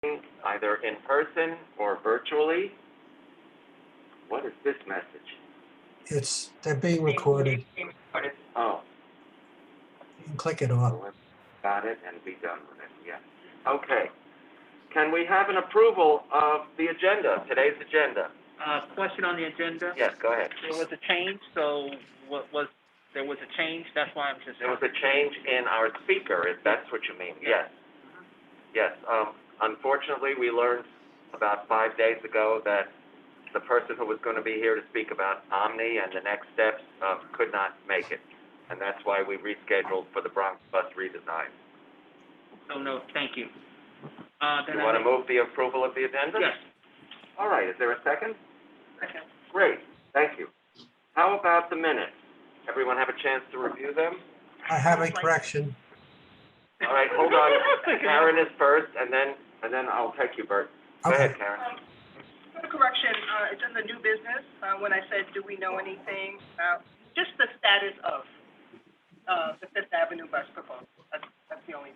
either in person or virtually. What is this message? They're being recorded. Oh, You can click it off. so let's got it and be done with it, yeah. Okay. Can we have an approval of the agenda, today's agenda? Question on the agenda. Yes, go ahead. There was a change, so there was a change, that's why I'm just. There was a change in our speaker, if that's what you mean, yes. Yes, unfortunately, we learned about 5 days ago that the person who was going to be here to speak about Omni and the next steps could not make it. And that's why we rescheduled for the Bronx bus redesign. Oh, no, thank you. You want to move the approval of the agenda? Yes. All right, is there a second? Second. Great, thank you. How about the minutes? Everyone have a chance to review them? I have a correction. All right, hold on. Karen is first, and then I'll take you, Bert. Go Okay. ahead, Karen. For the correction, it's in the new business, when I said, do we know anything about, just the status of, the Fifth Avenue bus proposal, that's the only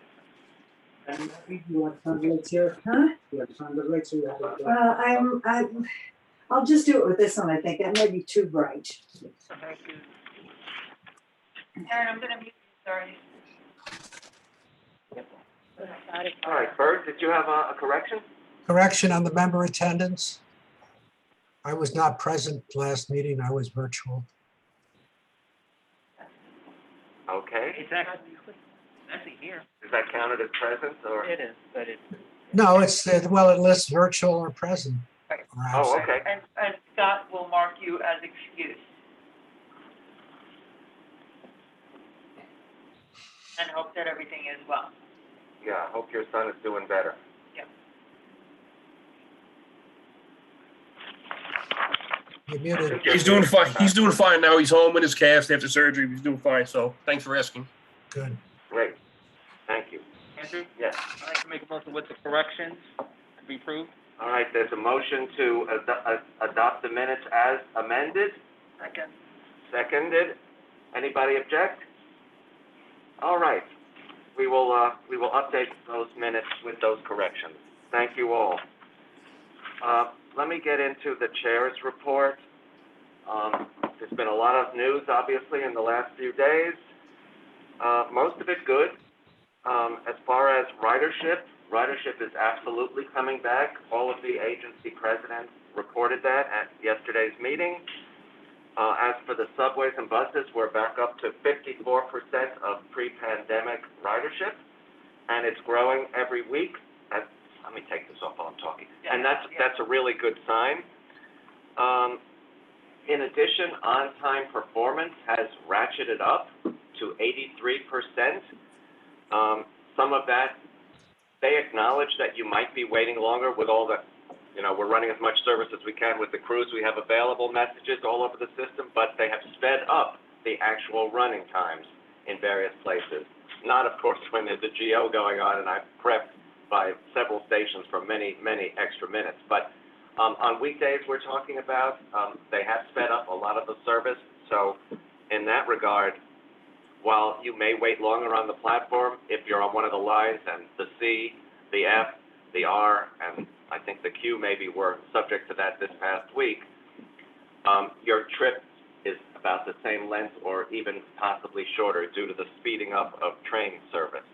difference. You want to find the rates here? Huh? You want to find the rates or you have it? I'll just do it with this one, I think, that may be too bright. Thank you. Karen, I'm gonna mute you, sorry. All right, Bert, did you have a correction? Correction on the member attendance. I was not present last meeting, I was virtual. Okay. It's actually here. Is that counted as presence or? It is, but it's. No, well, it lists virtual or present. Right. or Oh, absent. okay. And Scott will mark you as excused. And hope that everything is well. Yeah, I hope your son is doing better. You're muted. He's doing fine. He's doing fine now. He's home with his calves after surgery. He's doing fine. So thanks for asking. Good. Great. Thank you. Andrew, Yes. I'd like to make a motion with the corrections to be approved. All right, there's a motion to adopt the minutes as amended. Second. Seconded. Anybody object? All right. We will update those minutes with those corrections. Thank you all. Let me get into the chair's report. There's been a lot of news, obviously, in the last few days. Most of it good. As far as ridership is absolutely coming back. All of the agency presidents reported that at yesterday's meeting. As for the subways and buses, we're back up to 54% of pre-pandemic ridership, and it's growing every week. Let me take this off while I'm talking. And that's a really good sign. In addition, on-time performance has ratcheted up to 83%. Some of that, they acknowledge that you might be waiting longer with all the, we're running as much service as we can with the crews we have available, messages all over the system, but they have sped up the actual running times in various places. Not, of course, when there's a GO going on, and I've prepped by several stations for many, many extra minutes. But on weekdays we're talking about, they have sped up a lot of the service. So in that regard, while you may wait longer on the platform, if you're on one of the lines and the C, the F, the R, and I think the Q maybe were subject to that this past week, your trip is about the same length or even possibly shorter due to the speeding up of train service.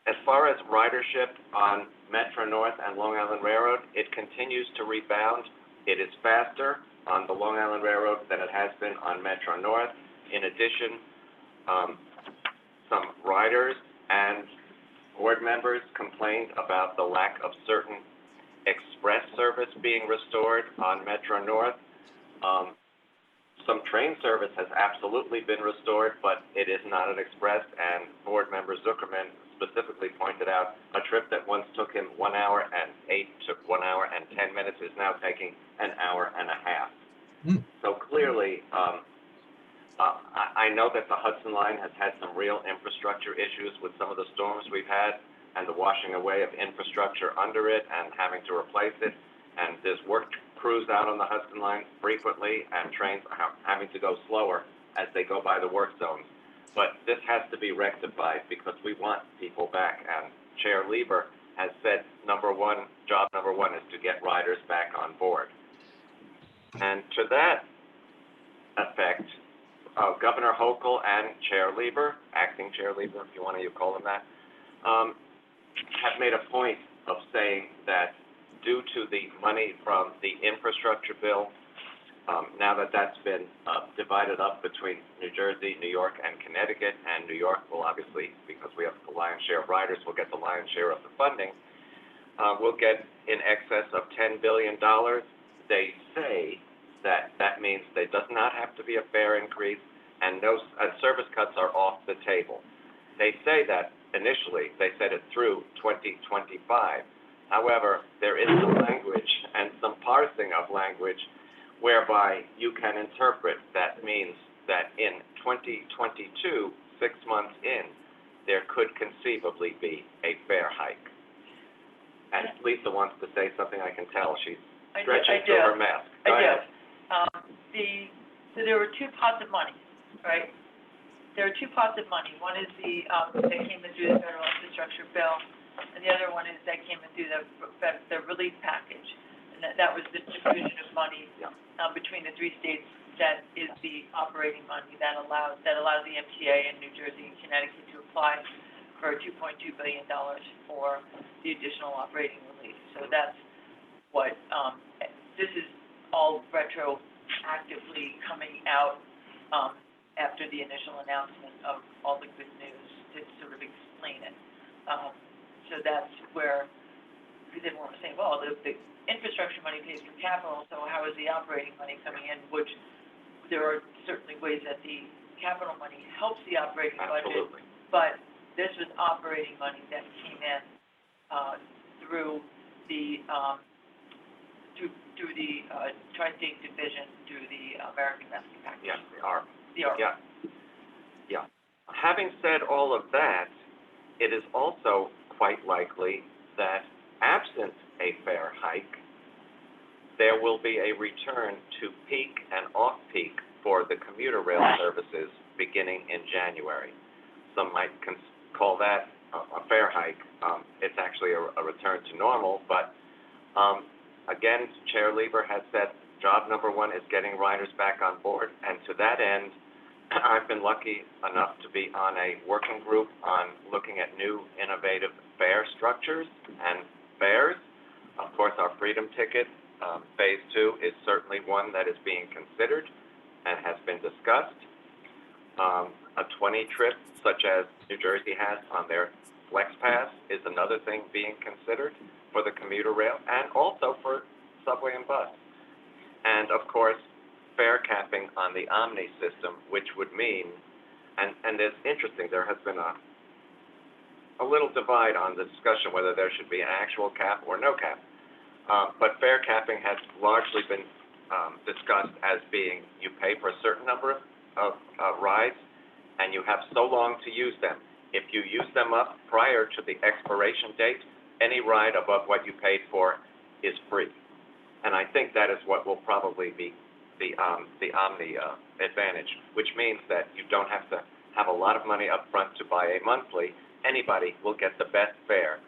As far as ridership on Metro North and Long Island Railroad, it continues to rebound. It is faster on the Long Island Railroad than it has been on Metro North. In addition, some riders and board members complained about the lack of certain express service being restored on Metro North. Some train service has absolutely been restored, but it is not an express, and board member Zuckerman specifically pointed out a trip that once took him 1 hour and 1 hour and 10 minutes is now taking an hour and a half. So clearly, I know that the Hudson Line has had some real infrastructure issues with some of the storms we've had and the washing away of infrastructure under it and having to replace it. And there's work crews out on the Hudson Line frequently, and trains are having to go slower as they go by the work zones. But this has to be rectified because we want people back. And Chair Lieber has said job number one is to get riders back on board. And to that effect, Governor Hochul and Chair Lieber, acting Chair Lieber, if you want to call him that, have made a point of saying that due to the money from the infrastructure bill, now that that's been divided up between New Jersey, New York, and Connecticut, and New York will obviously, because we have the lion's share of riders, will get the lion's share of the funding, we'll get in excess of $10 billion. They say that that means there does not have to be a fare increase, and no service cuts are off the table. They say that initially, they said it through 2025. However, there is some language and some parsing of language whereby you can interpret that means that in 2022, 6 months in, there could conceivably be a fare hike. And Lisa wants to say something, I can tell. She's stretching through her mask. Go ahead. So there were two pots of money, right? There are two pots of money. One is that came in through the federal infrastructure bill, and the other one is that came in through the relief package. And that was the distribution of money between the three states. That is the operating money that allows the MTA and New Jersey and Connecticut to apply for $2.2 billion for the additional operating relief. So that's what this is all retroactively coming out after the initial announcement of all the good news to sort of explain it. So that's where, because everyone was saying, well, the infrastructure money pays for capital, so how is the operating money coming in? Which there are certainly ways that the capital money helps the operating budget. Absolutely. But this was operating money that came in through the Tri-State Division, through the American Rescue Package. Yes, they are. The ARP. Yeah. Having said all of that, it is also quite likely that absent a fare hike, there will be a return to peak and off-peak for the commuter rail services beginning in January. Some might call that a fare hike. It's actually a return to normal, but again, Chair Lieber has said job number one is getting riders back on board, and to that end, I've been lucky enough to be on a working group on looking at new innovative fare structures and fares. Of course, our Freedom Ticket, Phase 2, is certainly one that is being considered and has been discussed. A 20 trip, such as New Jersey has on their Flex Pass, is another thing being considered for the commuter rail and also for subway and bus. And of course, fare capping on the Omni system, which would mean, and it's interesting, there has been a little divide on the discussion whether there should be an actual cap or no cap. But fare capping has largely been discussed as being you pay for a certain number of rides and you have so long to use them. If you use them up prior to the expiration date, any ride above what you paid for is free. And I think that is what will probably be the Omni advantage, which means that you don't have to have a lot of money up front to buy a monthly. Anybody will get the best fare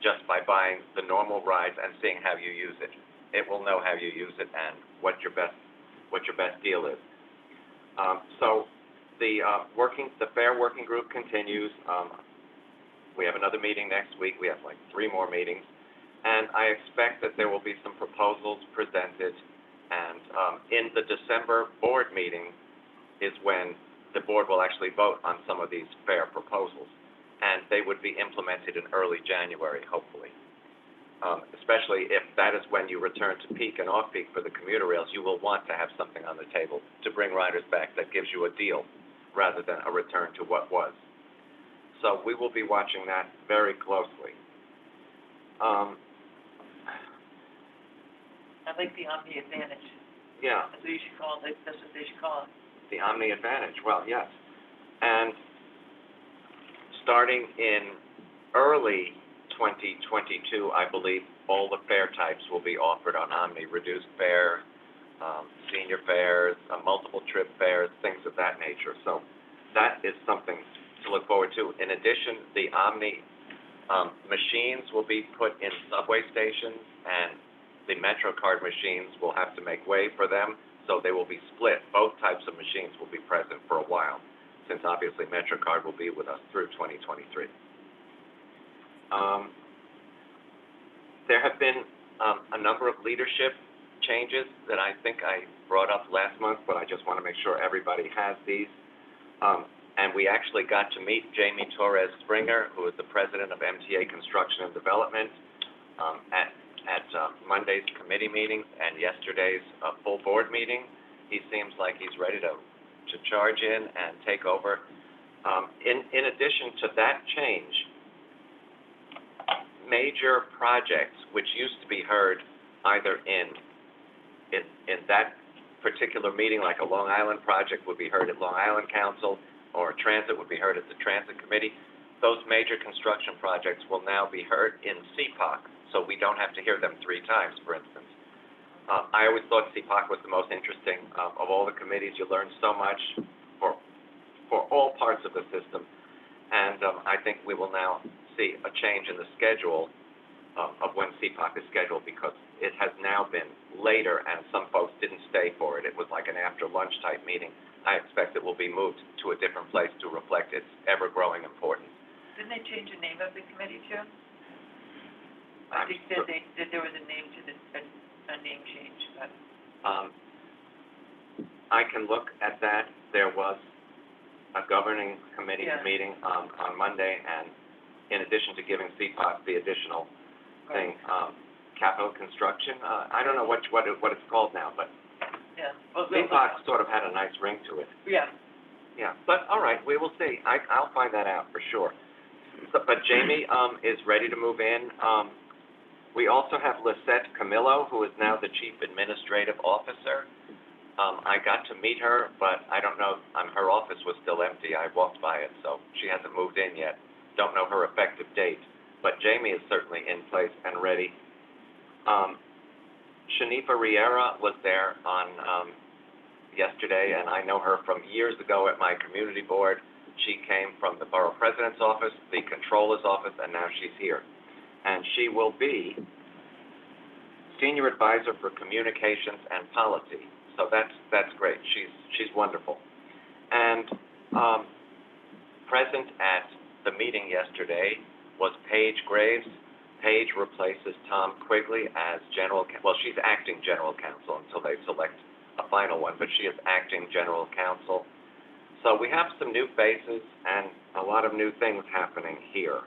just by buying the normal rides and seeing how you use it. It will know how you use it and what your best deal is. So the fare working group continues. We have another meeting next week. We have like 3 more meetings, and I expect that there will be some proposals presented. And in the December board meeting is when the board will actually vote on some of these fare proposals. And they would be implemented in early January, hopefully. Especially if that is when you return to peak and off-peak for the commuter rails, you will want to have something on the table to bring riders back that gives you a deal rather than a return to what was. So we will be watching that very closely. I like the Omni Advantage. Yeah. That's what you should call it. That's what they should call it. The Omni Advantage, well, yes. And starting in early 2022, I believe all the fare types will be offered on Omni, reduced fare, senior fares, multiple trip fares, things of that nature. So that is something to look forward to. In addition, the Omni Machines will be put in subway stations, and the MetroCard machines will have to make way for them, so they will be split. Both types of machines will be present for a while, since obviously MetroCard will be with us through 2023. There have been a number of leadership changes that I think I brought up last month, but I just want to make sure everybody has these. And we actually got to meet Jamie Torres Springer, who is the president of MTA Construction and Development, at Monday's committee meetings and yesterday's full board meeting. He seems like he's ready to charge in and take over. In addition to that change, major projects which used to be heard either in that particular meeting, like a Long Island project would be heard at Long Island Council, or transit would be heard at the Transit Committee. Those major construction projects will now be heard in CPOC, so we don't have to hear them 3 times, for instance. I always thought CPOC was the most interesting of all the committees. You learn so much for all parts of the system, and I think we will now see a change in the schedule of when CPOC is scheduled, because it has now been later and some folks didn't stay for it. It was like an after lunch type meeting. I expect it will be moved to a different place to reflect its ever-growing importance. Didn't they change the name of the committee too? I think that there was a name to a name change, but. I can look at that. There was a governing committee Yeah. meeting on Monday, and in addition to giving CPOC the additional thing, capital construction, I don't know what it's called now, but Yeah. Well, CPOC sort of had a nice ring to it. Yeah. Yeah, but all right, we will see. I'll find that out for sure. But Jamie is ready to move in. We also have Lisette Camillo, who is now the Chief Administrative Officer. I got to meet her, but I don't know, her office was still empty. I walked by it, so she hasn't moved in yet. Don't know her effective date, but Jamie is certainly in place and ready. Shanifa Riera was there on yesterday, and I know her from years ago at my community board. She came from the Borough President's office, the Controller's office, and now she's here. And she will be Senior Advisor for Communications and Policy. So that's great. She's wonderful. And present at the meeting yesterday was Paige Graves. Paige replaces Tom Quigley as she's acting General Counsel until they select a final one, but she is acting General Counsel. So we have some new faces and a lot of new things happening here.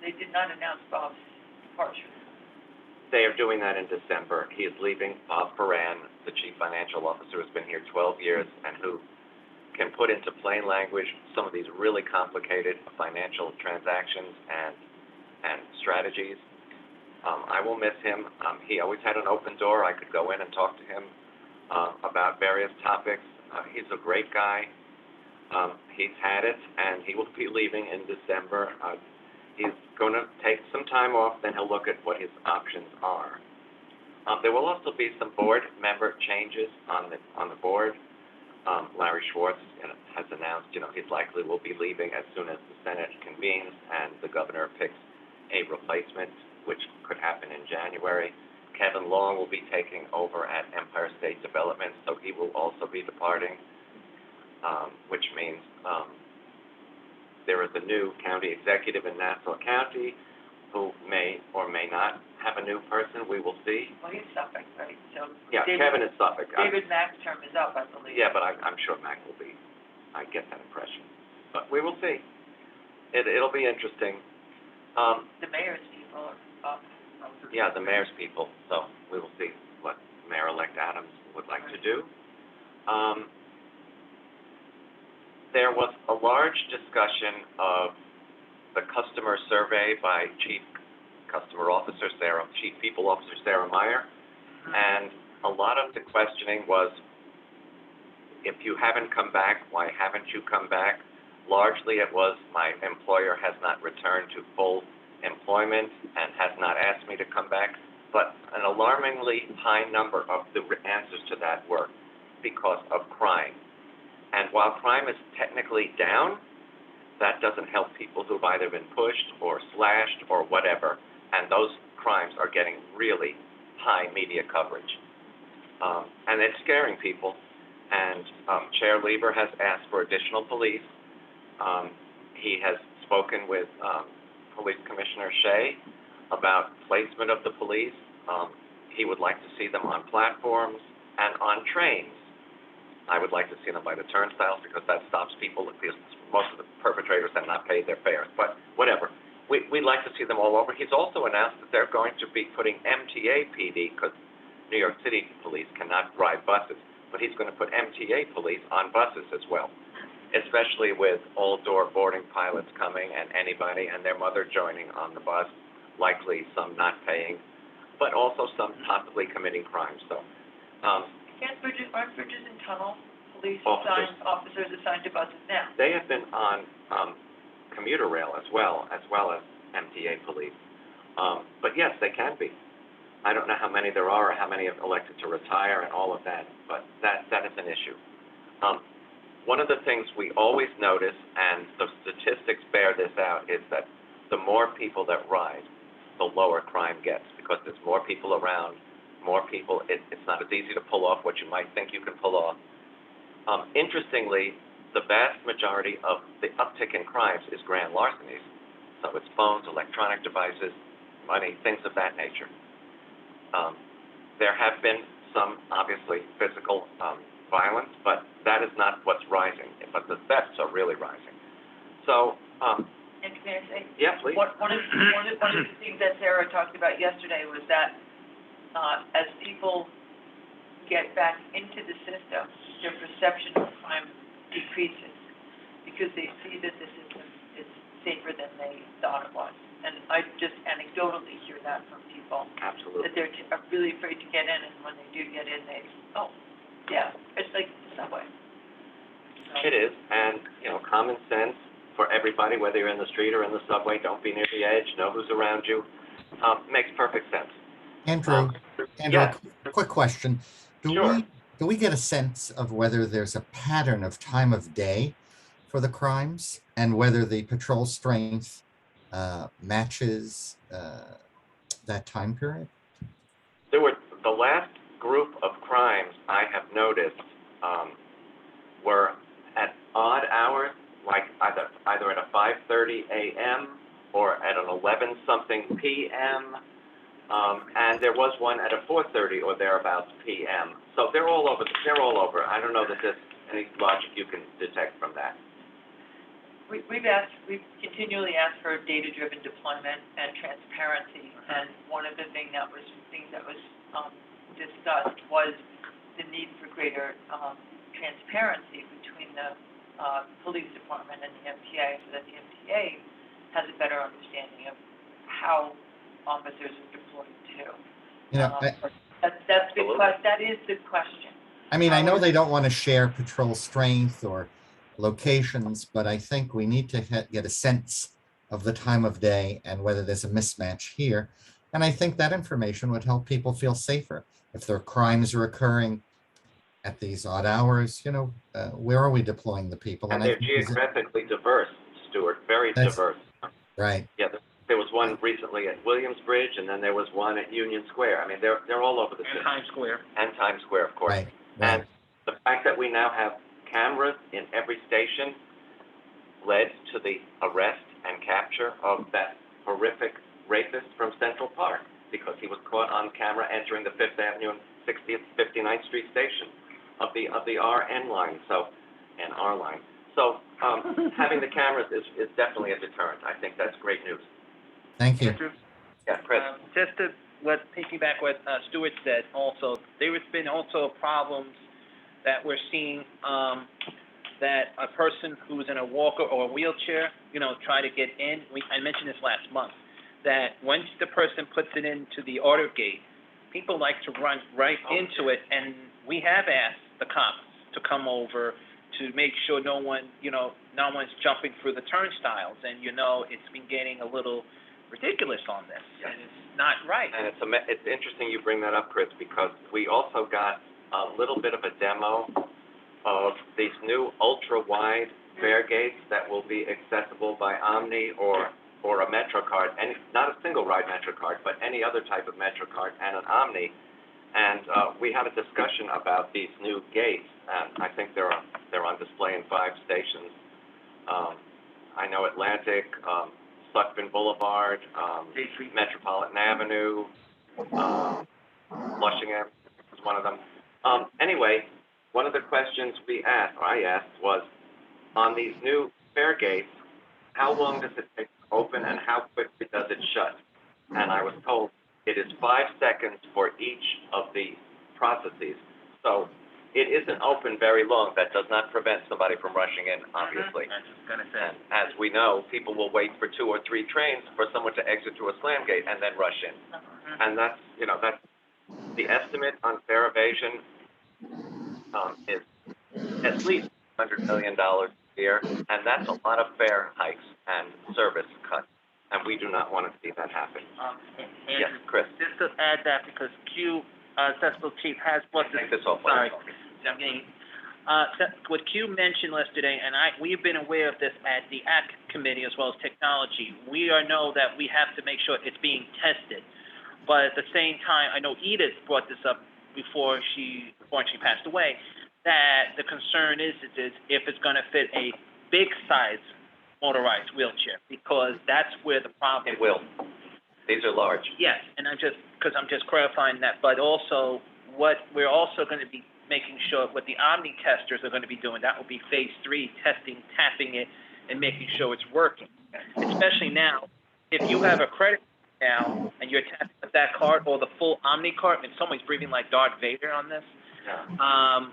They did not announce Bob's departure. They are doing that in December. He is leaving. Bob Ferran, the Chief Financial Officer, has been here 12 years and who can put into plain language some of these really complicated financial transactions and strategies. I will miss him. He always had an open door. I could go in and talk to him about various topics. He's a great guy. He's had it, and he will be leaving in December. He's going to take some time off, then he'll look at what his options are. There will also be some board member changes on the board. Larry Schwartz has announced, he likely will be leaving as soon as the Senate convenes and the governor picks a replacement, which could happen in January. Kevin Long will be taking over at Empire State Development, so he will also be departing, which means there is a new county executive in Nassau County who may or may not have a new person. We will see. Well, he's Suffolk, right? So Yeah, Kevin is Suffolk. David Mack's term is up, I believe. Yeah, but I'm sure Mac will be. I get that impression. But we will see. It'll be interesting. The mayor's people are up. Yeah, the mayor's people, so we will see what Mayor-elect Adams would like to do. There was a large discussion of the customer survey by Chief People Officer Sarah Meyer, and a lot of the questioning was, if you haven't come back, why haven't you come back? Largely it was, my employer has not returned to full employment and has not asked me to come back, but an alarmingly high number of the answers to that were because of crime. And while crime is technically down, that doesn't help people who've either been pushed or slashed or whatever, and those crimes are getting really high media coverage. And it's scaring people, and Chair Lieber has asked for additional police. He has spoken with Police Commissioner Shea about placement of the police. He would like to see them on platforms and on trains. I would like to see them by the turnstiles because that stops people, because most of the perpetrators have not paid their fares, but whatever. We'd like to see them all over. He's also announced that they're going to be putting MTA PD, because New York City police cannot drive buses, but he's going to put MTA police on buses as well, especially with all-door boarding pilots coming and anybody and their mother joining on the bus, likely some not paying, but also some possibly committing crimes. So, Aren't bridges and tunnel police officers assigned to buses now? they have been on commuter rail as well as MTA police. But yes, they can be. I don't know how many there are or how many have elected to retire and all of that, but that is an issue. One of the things we always notice, and the statistics bear this out, is that the more people that ride, the lower crime gets, because there's more people around, more people, it's not as easy to pull off what you might think you can pull off. Interestingly, the vast majority of the uptick in crimes is grand larcenies. So it's phones, electronic devices, money, things of that nature. There have been some, obviously, physical violence, but that is not what's rising, but the thefts are really rising. So, And can I say? yeah, please. One of the things that Sarah talked about yesterday was that as people get back into the system, their perception of crime decreases because they see that the system is safer than they thought it was. And I just anecdotally hear that from people, Absolutely. that they're are really afraid to get in, and when they do get in, it's like the subway. So, It is, and, common sense for everybody, whether you're in the street or in the subway, don't be near the edge, know who's around you, makes perfect sense. Andrew, yes. quick question. Sure. Do we get a sense of whether there's a pattern of time of day for the crimes and whether the patrol strength matches that time period? There were, the last group of crimes I have noticed were at odd hours, like either at a 5:30 a.m. or at an 11-something p.m., and there was one at a 4:30 or thereabouts p.m. So they're all over. I don't know that there's any logic you can detect from that. we've continually asked for data-driven deployment and transparency, and one of the things that was discussed was the need for greater transparency between the police department and the MTA, so that the MTA has a better understanding of how officers are deployed too. That's because that is the question. I mean, I know they don't want to share patrol strength or locations, but I think we need to get a sense of the time of day and whether there's a mismatch here. And I think that information would help people feel safer. If their crimes are occurring at these odd hours, where are we deploying the people? And they're geographically diverse, Stuart, very diverse. Right. Yeah, there was one recently at Williams Bridge, and then there was one at Union Square. I mean, they're all over the city. And Times Square. And Times Square, of course. Right. And the fact that we now have cameras in every station led to the arrest and capture of that horrific rapist from Central Park, because he was caught on camera entering the Fifth Avenue and 59th Street station of the RN line, and R line. So having the cameras is definitely a deterrent. I think that's great news. Thank you. Andrew, Yeah, Chris. just to piggyback what Stuart said also, there has been also problems that we're seeing, that a person who's in a walker or a wheelchair, try to get in. I mentioned this last month, that once the person puts it into the order gate, people like to run right into it, and we have asked the cops to come over to make sure no one's jumping through the turnstiles, and it's been getting a little ridiculous on this, and it's not right. And it's interesting you bring that up, Chris, because we also got a little bit of a demo of these new ultra-wide fare gates that will be accessible by Omni or a MetroCard, and not a single ride MetroCard, but any other type of MetroCard and an Omni. And we had a discussion about these new gates, and I think they're on display in 5 stations. I know Atlantic, Sutphin Boulevard, Metropolitan Avenue, Flushing Avenue was one of them. Anyway, one of the questions I asked was, on these new fare gates, how long does it take to open and how quickly does it shut? And I was told it is 5 seconds for each of the processes. So it isn't open very long. That does not prevent somebody from rushing in, obviously. I was just gonna say. And as we know, people will wait for 2 or 3 trains for someone to exit through a slam gate and then rush in. And that's the estimate on fare evasion is at least $100 million a year, and that's a lot of fare hikes and service cuts, and we do not want to see that happen. Yes, Andrew, Chris. just to add that, because Accessible Chief has brought this. Take this off. Sorry, I'm getting, what Q mentioned yesterday, and we've been aware of this at the ACT committee as well as technology. We know that we have to make sure it's being tested. But at the same time, I know Edith brought this up before she passed away, that the concern is if it's gonna fit a big size motorized wheelchair, because that's where the problem. It will. These are large. Yes, and I'm just clarifying that, but also what we're also gonna be making sure what the Omni testers are gonna be doing, that will be phase 3, testing, tapping it, and making sure it's working. Especially now, if you have a credit now and you're tapping with that card or the full Omni card, and someone's breathing like Darth Vader on this. Yeah.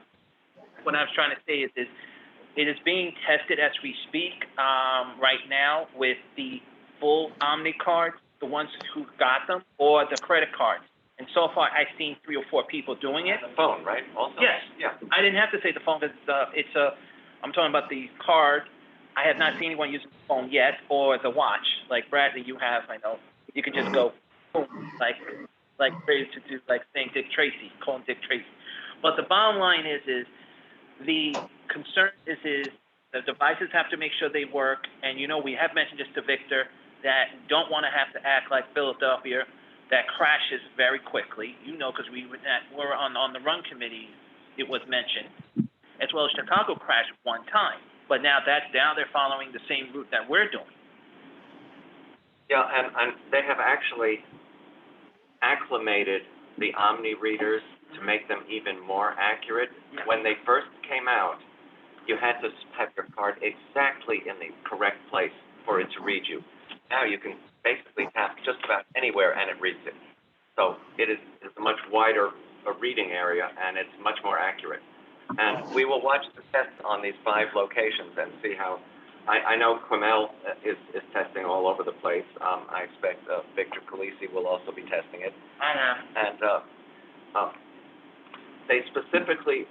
What I was trying to say is it is being tested as we speak right now with the full Omni cards, the ones who got them, or the credit cards. And so far, I've seen 3 or 4 people doing it. The phone, right? Also. Yes. Yeah. I didn't have to say the phone because I'm talking about the card. I have not seen anyone using the phone yet, or the watch, like Bradley, you have. I know you can just go boom, like ready to do like saying Dick Tracy, call him Dick Tracy. But the bottom line is the concern is the devices have to make sure they work. And we have mentioned this to Victor that don't want to have to act like Philadelphia that crashes very quickly. Because we were on the run committee, it was mentioned, as well as Chicago crashed one time. But now they're following the same route that we're doing. Yeah, and they have actually acclimated the Omni readers to make them even more accurate. Yeah. When they first came out, you had to have your card exactly in the correct place for it to read you. Now you can basically tap just about anywhere and it reads it. So it's a much wider reading area and it's much more accurate. And we will watch the tests on these 5 locations and see how. I know Quimel is testing all over the place. I expect Victor Calisi will also be testing it. I am. And they specifically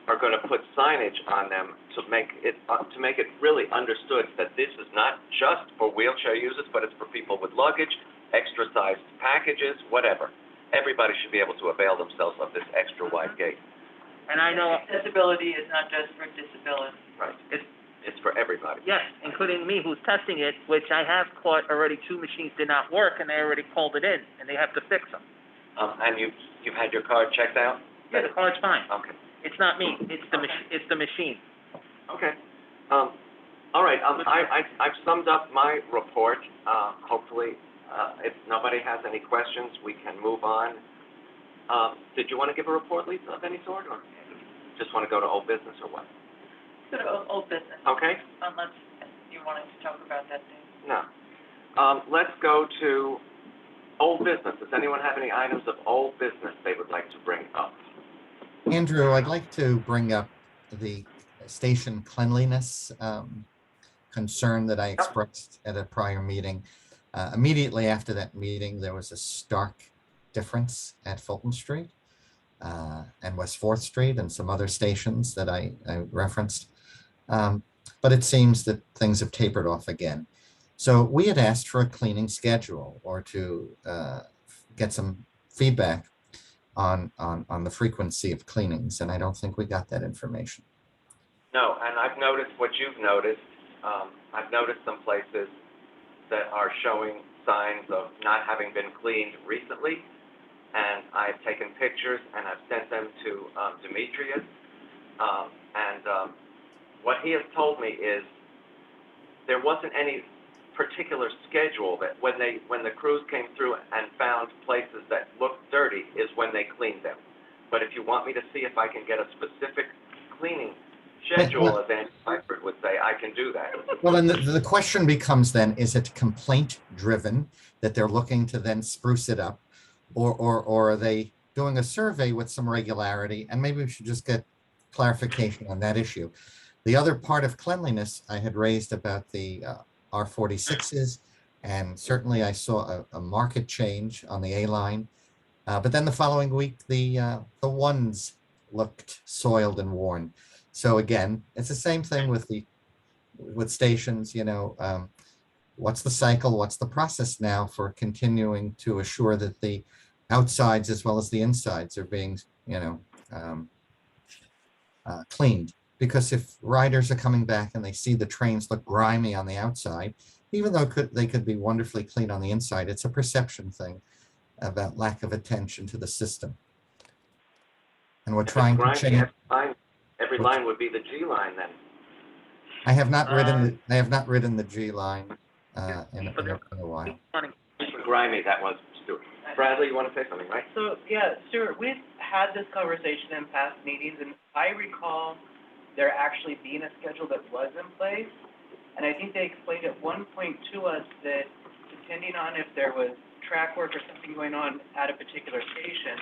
are going to put signage on them to make it really understood that this is not just for wheelchair users, but it's for people with luggage, extra-sized packages, whatever. Everybody should be able to avail themselves of this extra wide gate. And I know. Accessibility is not just for disability. Right. It's for everybody. Yes, including me, who's testing it, which I have caught already 2 machines did not work, and they already pulled it in, and they have to fix them. And you've had your card checked out? Yeah, the card's fine. Okay. It's not me. It's the machine. Okay. All right. I've summed up my report. Hopefully, if nobody has any questions, we can move on. Did you want to give a report, Lisa, of any sort, or just want to go to old business, or what? Sort of old business. Okay. Unless you wanted to talk about that thing. No. Let's go to old business. Does anyone have any items of old business they would like to bring up? Andrew, I'd like to bring up the station cleanliness concern that I expressed at a prior meeting. Immediately after that meeting, there was a stark difference at Fulton Street and West 4th Street and some other stations that I referenced. But it seems that things have tapered off again. So we had asked for a cleaning schedule or to get some feedback on the frequency of cleanings, and I don't think we got that information. No, and I've noticed what you've noticed. I've noticed some places that are showing signs of not having been cleaned recently, and I've taken pictures and I've sent them to Demetrius. What he has told me is there wasn't any particular schedule that when the crews came through and found places that looked dirty is when they cleaned them. But if you want me to see if I can get a specific cleaning schedule, as Andy Seifert would say, I can do that. Well, then the question becomes then, is it complaint driven that they're looking to then spruce it up? Or are they doing a survey with some regularity? And maybe we should just get clarification on that issue. The other part of cleanliness I had raised about the R46s, and certainly I saw a market change on the A line. But then the following week, the ones looked soiled and worn. So again, it's the same thing with stations, you know, what's the cycle, what's the process now for continuing to assure that the outsides as well as the insides are being, you know, cleaned? Because if riders are coming back and they see the trains look grimy on the outside, even though they could be wonderfully clean on the inside, it's a perception thing about lack of attention to the system. And we're trying to change. Every line would be the G line then. I have not ridden the G line in a while. Grimy, that was Stuart. Bradley, you want to say something, right? So, yeah, Stuart, we've had this conversation in past meetings, and I recall there actually being a schedule that was in place. And I think they explained at one point to us that depending on if there was track work or something going on at a particular station,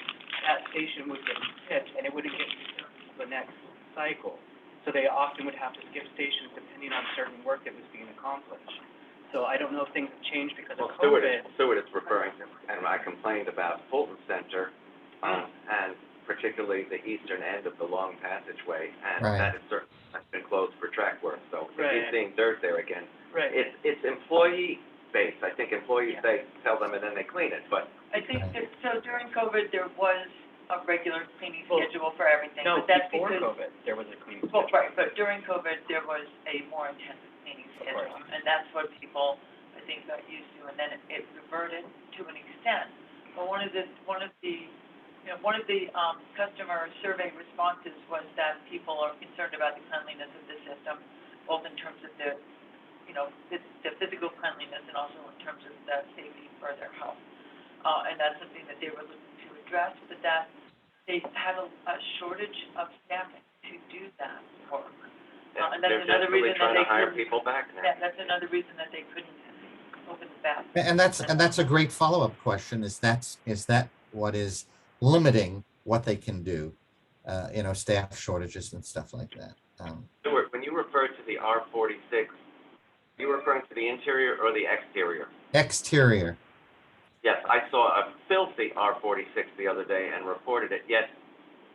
that station would get skipped and it wouldn't get to the next cycle. So they often would have to skip stations depending on certain work that was being accomplished. So I don't know if things have changed because of COVID. Stewart is referring to, and I complained about Fulton Center, and particularly the eastern end of the long passageway, and that is certainly been closed for track work. So if you're seeing dirt there again, it's employee based. I think employees tell them and then they clean it. But I think that, so during COVID, there was a regular cleaning schedule for everything. No, but that's before because, COVID, there was a cleaning well, schedule. right, but during COVID, there was a more intensive cleaning schedule. And that's what people, I think, got used to, and then it reverted to an extent. But one of the customer survey responses was that people are concerned about the cleanliness of the system, both in terms of the physical cleanliness and also in terms of the safety for their health. And that's something that they were looking to address, but that they had a shortage of staffing to do that work. And that's another reason that they hire people back now. Yeah, that's another reason that they couldn't open the back. And that's a great follow-up question. Is that what is limiting what they can do? You know, staff shortages and stuff like that. Stuart, when you refer to the R46, are you referring to the interior or the exterior? Exterior. Yes, I saw a filthy R46 the other day and reported it, yet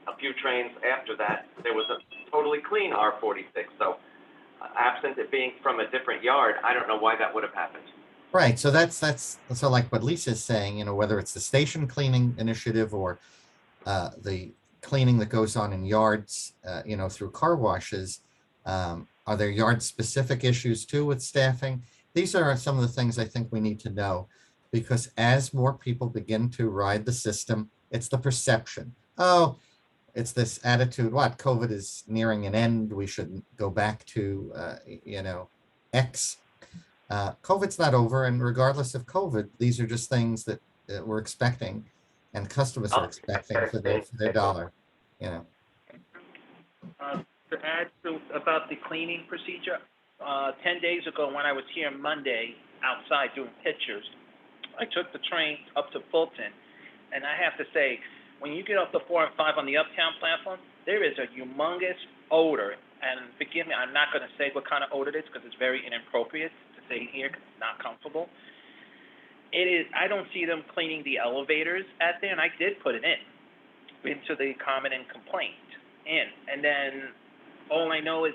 a few trains after that, there was a totally clean R46. So absent it being from a different yard, I don't know why that would have happened. Right, so that's so like what Lisa's saying, you know, whether it's the station cleaning initiative or the cleaning that goes on in yards, you know, through car washes, are there yard specific issues too with staffing? These are some of the things I think we need to know, because as more people begin to ride the system, it's the perception. Oh, it's this attitude, what, COVID is nearing an end, we shouldn't go back to, you know, X. COVID's not over, and regardless of COVID, these are just things that we're expecting and customers are expecting for their dollar, you know. To add to about the cleaning procedure, 10 days ago when I was here Monday outside doing pictures, I took the train up to Fulton, and I have to say, when you get up to 4 and 5 on the uptown platform, there is a humongous odor, and forgive me, I'm not going to say what kind of odor it is because it's very inappropriate to say here because it's not comfortable. It is. I don't see them cleaning the elevators at there, and I did put it into the comment and complaint and then all I know is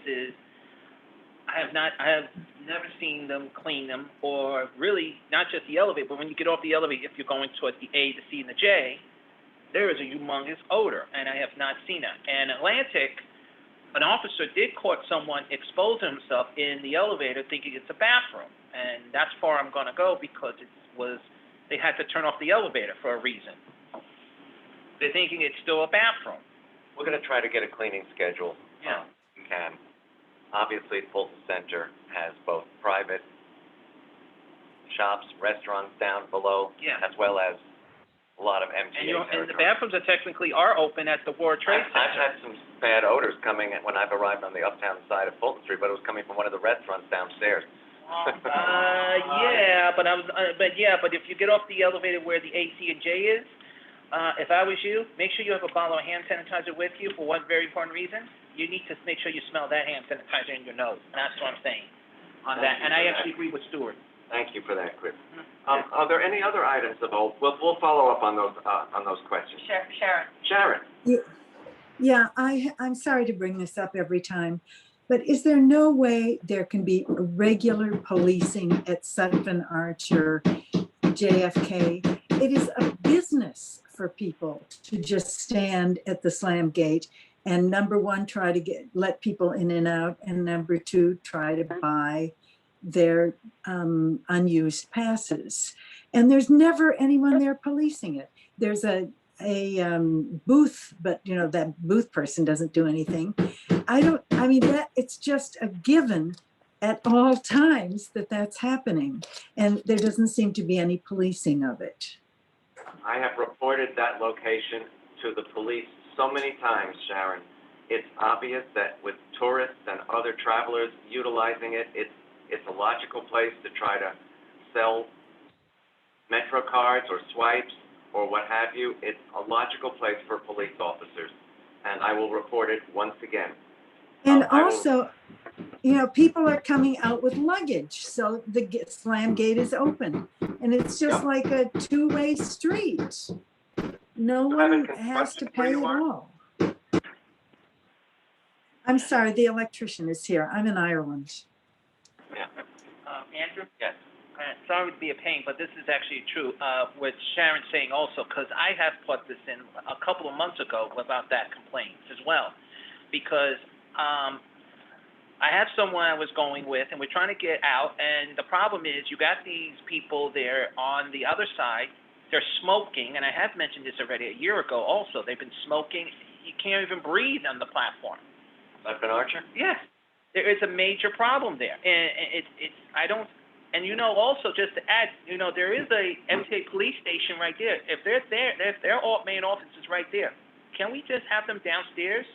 I have never seen them clean them, or really not just the elevator, but when you get off the elevator, if you're going towards the A, the C, and the J, there is a humongous odor, and I have not seen that. And Atlantic, an officer did caught someone exposing himself in the elevator thinking it's a bathroom. And that's far I'm gonna go because they had to turn off the elevator for a reason. They're thinking it's still a bathroom. We're gonna try to get a cleaning schedule. Yeah. We can. Obviously, Fulton Center has both private shops, restaurants down below, Yeah. as well as a lot of And MTA and the territory. bathrooms are technically open at the World Trade I've Center. had some bad odors coming when I've arrived on the uptown side of Fulton Street, but it was coming from one of the restaurants downstairs. Yeah, but if you get off the elevator where the AC and J is, if I was you, make sure you have a bottle of hand sanitizer with you for one very important reason. You need to make sure you smell that hand sanitizer in your nose. That's what I'm saying on that. And I actually agree with Stuart. Thank you for that, Chris. Are there any other items of old? We'll follow up on those questions. Sharon. Sharon? Yeah, I'm sorry to bring this up every time, but is there no way there can be regular policing at Sutphen Arch or JFK? It is a business for people to just stand at the slam gate and number one, try to let people in and out, and number two, try to buy their unused passes. And there's never anyone there policing it. There's a booth, but that booth person doesn't do anything. It's just a given at all times that that's happening. And there doesn't seem to be any policing of it. I have reported that location to the police so many times, Sharon. It's obvious that with tourists and other travelers utilizing it, it's a logical place to try to sell Metro cards or swipes or what have you. It's a logical place for police officers, and I will report it once again. And also, people are coming out with luggage, so the slam gate is open, and it's just like a two-way street. No one has to pay at all. I'm sorry, the electrician is here. I'm in Ireland. Yeah. Andrew? Yes. Sorry to be a pain, but this is actually true, what Sharon's saying also, because I have put this in a couple of months ago about that complaint as well. Because I have someone I was going with, and we're trying to get out, and the problem is you got these people there on the other side, they're smoking, and I have mentioned this already a year ago also, they've been smoking, you can't even breathe on the platform. Sutphen Archer? Yes, there is a major problem there, and and also just to add, there is a MTA police station right there. If they're there, if their main office is right there, can we just have them downstairs?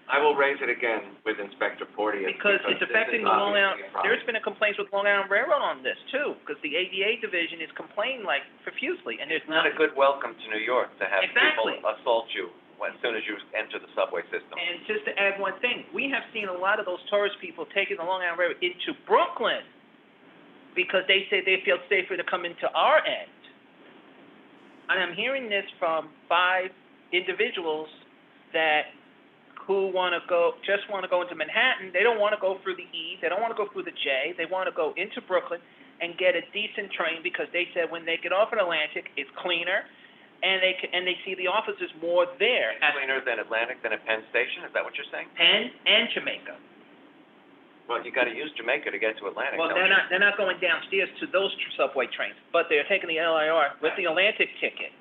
I will raise it again with Inspector Porteous. Because it's affecting the Long Island, there's been a complaint with Long Island Railroad on this too, because the ADA division is complaining like profusely, and there's It's not a good welcome to New York to have Exactly. people assault you as soon as you enter the subway system. And just to add one thing, we have seen a lot of those tourist people taking the Long Island Railroad into Brooklyn because they say they feel safer to come into our end. And I'm hearing this from 5 individuals who just want to go into Manhattan. They don't want to go through the E. They don't want to go through the J. They want to go into Brooklyn and get a decent train because they said when they get off at Atlantic, it's cleaner, and they see the officers more there. It's cleaner than Atlantic, than at Penn Station, is that what you're saying? Penn and Jamaica. Well, you gotta use Jamaica to get to Atlantic, Well, don't they're you? not going downstairs to those subway trains, but they're taking the LIR with the Atlantic ticket.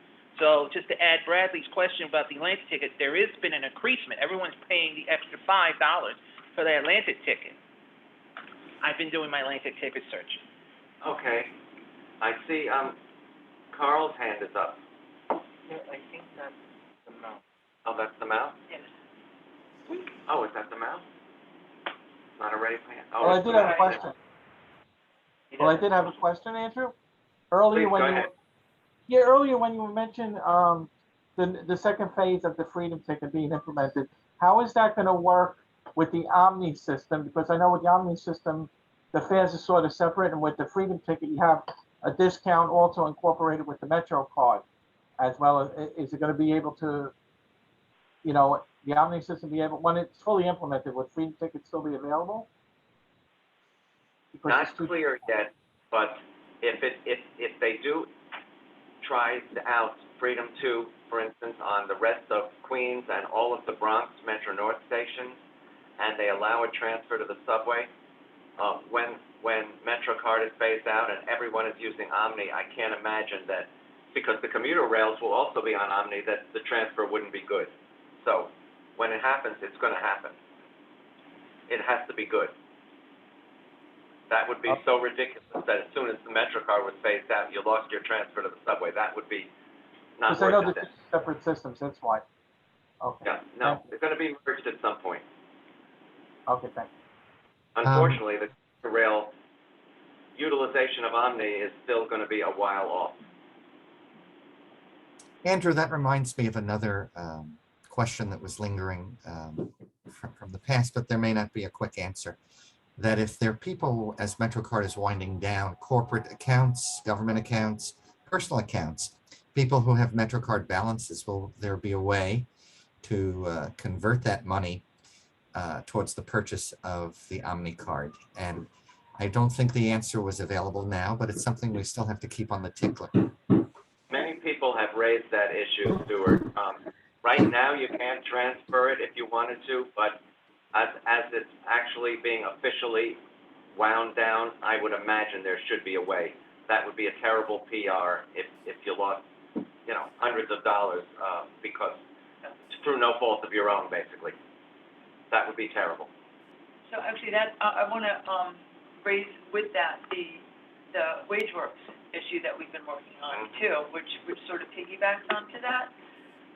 So just to add Bradley's question about the Atlantic ticket, there has been an increasement. Everyone's paying the extra $5 for the Atlantic ticket. I've been doing my Atlantic ticket search. Okay. I see, Carl's hand is up. Yeah, I think that's the mouse. Oh, that's the mouse? Yes. Oh, is that the mouse? Not a ready plan? Oh, Well, I it's did the have a mouse. question, Andrew. Earlier Please, when go you, ahead. earlier when you mentioned the second phase of the Freedom Ticket being implemented, how is that going to work with the Omni system? Because I know with the Omni system, the fares are sort of separate, and with the Freedom Ticket, you have a discount also incorporated with the Metro card, as well as is it going to be able to, the Omni system be able, when it's fully implemented, would Freedom Ticket still be available? Because Not clear yet, but if they do try out Freedom 2, for instance, on the rest of Queens and all of the Bronx Metro North stations, and they allow a transfer to the subway, when MetroCard is phased out and everyone is using Omni, I can't imagine that, because the commuter rails will also be on Omni, that the transfer wouldn't be good. So when it happens, it's going to happen. It has to be good. That would be so ridiculous that as soon as the MetroCard was phased out, you lost your transfer to the subway. That would be not Because I know worth they're it. two separate systems, that's why. Okay. Yeah, no, they're going to be merged at some point. Okay, thank you. Unfortunately, the rail utilization of Omni is still going to be a while off. Andrew, that reminds me of another question that was lingering from the past, but there may not be a quick answer. That if there are people, as MetroCard is winding down, corporate accounts, government accounts, personal accounts, people who have MetroCard balances, will there be a way to convert that money towards the purchase of the Omni card? And I don't think the answer was available now, but it's something we still have to keep on the tickler. Many people have raised that issue, Stuart. Right now, you can't transfer it if you wanted to, but as it's actually being officially wound down, I would imagine there should be a way. That would be a terrible PR if you lost, you know, hundreds of dollars because through no fault of your own, basically. That would be terrible. So actually that, I want to raise with that the WageWorks issue that we've been working on too, which sort of piggybacks onto that.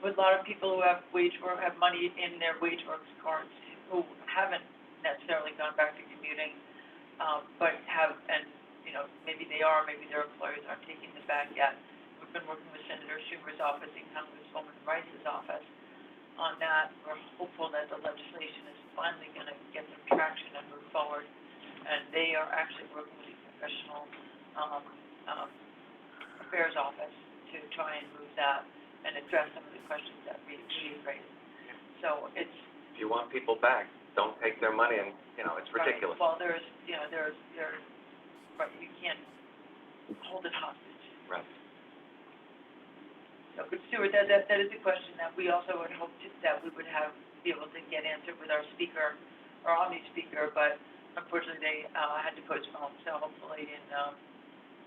With a lot of people who have have money in their WageWorks cards who haven't necessarily gone back to commuting, but have, and you know, maybe they are, maybe their employers aren't taking them back yet. We've been working with Senator Schumer's office and Congresswoman Rice's office on that. We're hopeful that the legislation is finally going to get some traction and move forward. And they are actually working with the Professional Affairs Office to try and move that and address some of the questions that we raised. So it's, If you want people back, don't take their money, and you know it's ridiculous. right. Well, there's right, you can't hold it hostage. Right. So, but Stuart, that is a question that we also would hope that we would be able to get answered with our speaker, our Omni speaker, but unfortunately they had to postpone. So hopefully in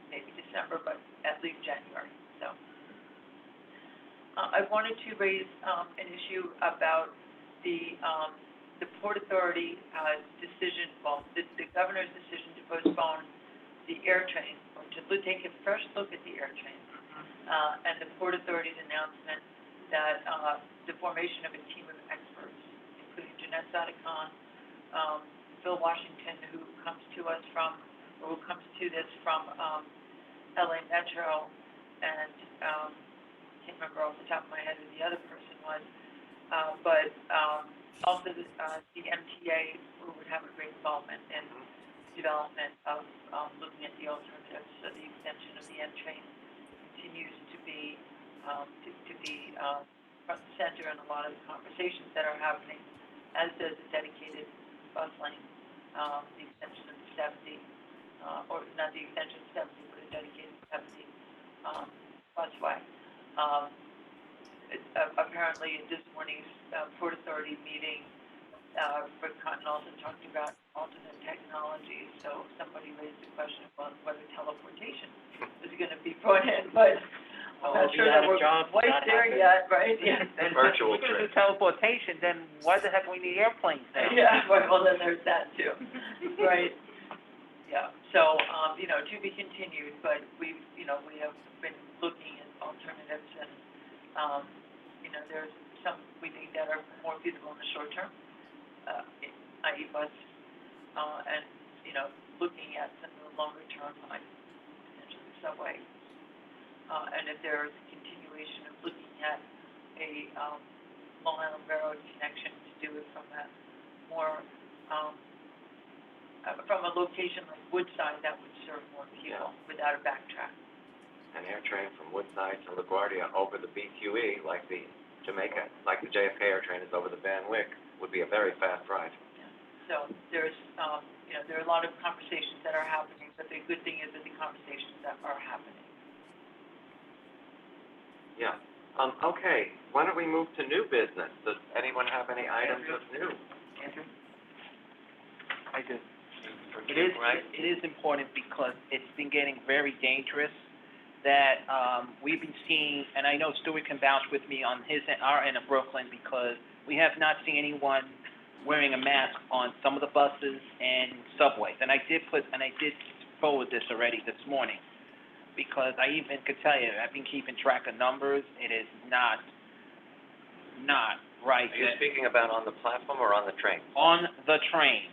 maybe December, but at least January. So I wanted to raise an issue about the Port Authority decision, well, the governor's decision to postpone the air train, or to take a fresh look at the air train, and the Port Authority's announcement that the formation of a team of experts, including Jeanette Zadikon, Phil Washington, who comes to this from LA Metro, and can't remember off the top of my head who the other person was, but also the MTA, who would have a great involvement in development of looking at the alternatives. So the extension of the N train continues to be front and center in a lot of the conversations that are happening, as does the dedicated bus lane, the extension of the 70, or not the extension of 70, but a dedicated 70 busway. Apparently, this morning's Port Authority meeting, Rick Cotton also talked about alternate technologies. So somebody raised the question about whether teleportation is going to be brought in, but I'm not sure that we're quite there yet, right? Yeah. Then Virtual if we're train. gonna do teleportation, then why the heck we need airplanes now? Yeah, right, well, then there's that too, right? Yeah, so, to be continued, but we have been looking at alternatives and, there's some we think that are more feasible in the short term, i.e. bus, and, looking at some of the longer term, like potentially subway. And if there's a continuation of looking at a Long Island Railroad connection to do it from that more, from a location like Woodside that would serve more people without a backtrack. An air train from Woodside to LaGuardia over the BQE, like the Jamaica, like the JFK air train is over the Van Wyck, would be a very fast ride. Yeah. So there's, there are a lot of conversations that are happening, but the good thing is that the conversations that are happening. Yeah. Okay, why don't we move to new business? Does anyone have any items of new? Andrew? I do. for It is, kids, right? it is important because it's been getting very dangerous that, we've been seeing, and I know Stuart can vouch with me on our end of Brooklyn, because we have not seen anyone wearing a mask on some of the buses and subways. And I did forward this already this morning, because I even could tell you, I've been keeping track of numbers. It is not right. Are you speaking about on the platform or on the train? On the train,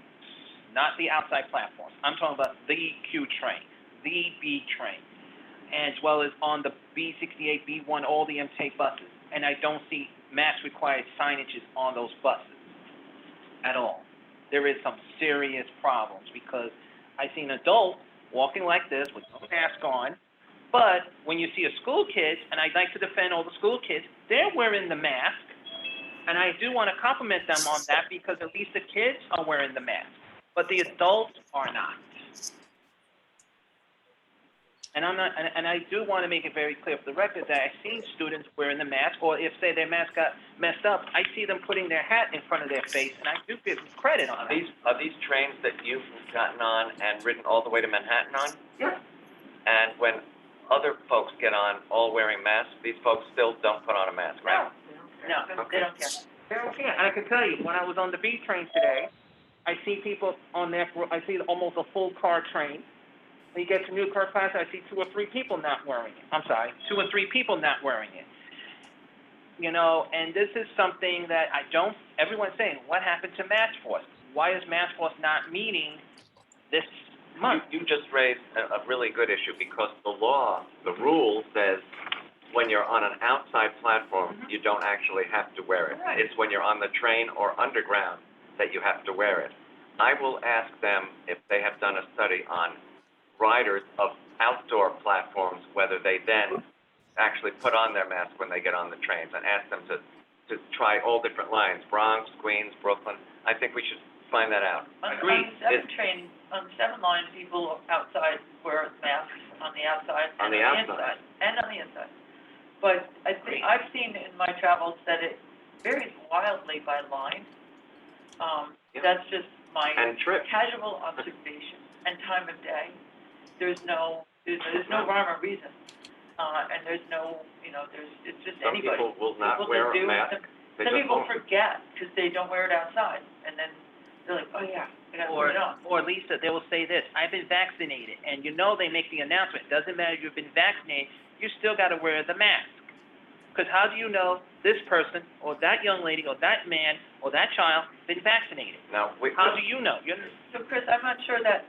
not the outside platform. I'm talking about the Q train, the B train, as well as on the B68, B1, all the MTA buses. And I don't see mask required signages on those buses at all. There is some serious problems, because I see an adult walking like this with no mask on, but when you see a school kid, and I'd like to defend all the school kids, they're wearing the mask, and I do want to compliment them on that, because at least the kids are wearing the mask, but the adults are not. And I'm not, and I do want to make it very clear for the record that I've seen students wearing the mask, or if, say, their mask got messed up, I see them putting their hat in front of their face, and I do give them credit on that. Are these trains that you've gotten on and ridden all the way to Manhattan on? Yeah. And when other folks get on all wearing masks, these folks still don't put on a mask, right? No, They don't care. they don't care. And I can tell you, when I was on the B train today, I see people on there, I see almost a full car train. When you get to new car class, I see 2 or 3 people not wearing it. I'm sorry, 2 or 3 people not wearing it. You know, and this is something that everyone's saying, what happened to Mask Force? Why is Mask Force not meeting this month? You just raised a really good issue, because the law, the rule says when you're on an outside platform, you don't actually have to wear it. Right. It's when you're on the train or underground that you have to wear it. I will ask them if they have done a study on riders of outdoor platforms, whether they then actually put on their mask when they get on the trains, and ask them to try all different lines, Bronx, Queens, Brooklyn. I think we should find that out. On Agreed. on 7 line, people outside wear masks on the outside On and the on the outside. inside. And on the inside. But I think, I've seen in my travels that it varies wildly by line. Yeah. That's just my And trip. casual observation and time of day. There's no rhyme or reason. And there's no, it's just Some anybody. people will not People wear just a do, mask. They Some just people won't. forget because they don't wear it outside, and then they're like, oh yeah, I gotta put it on. Or Lisa, they will say this, I've been vaccinated, and they make the announcement, doesn't matter if you've been vaccinated, you still gotta wear the mask. Because how do you know this person, or that young lady, or that man, or that child been vaccinated? Now, How do you know? So Chris, I'm not sure that,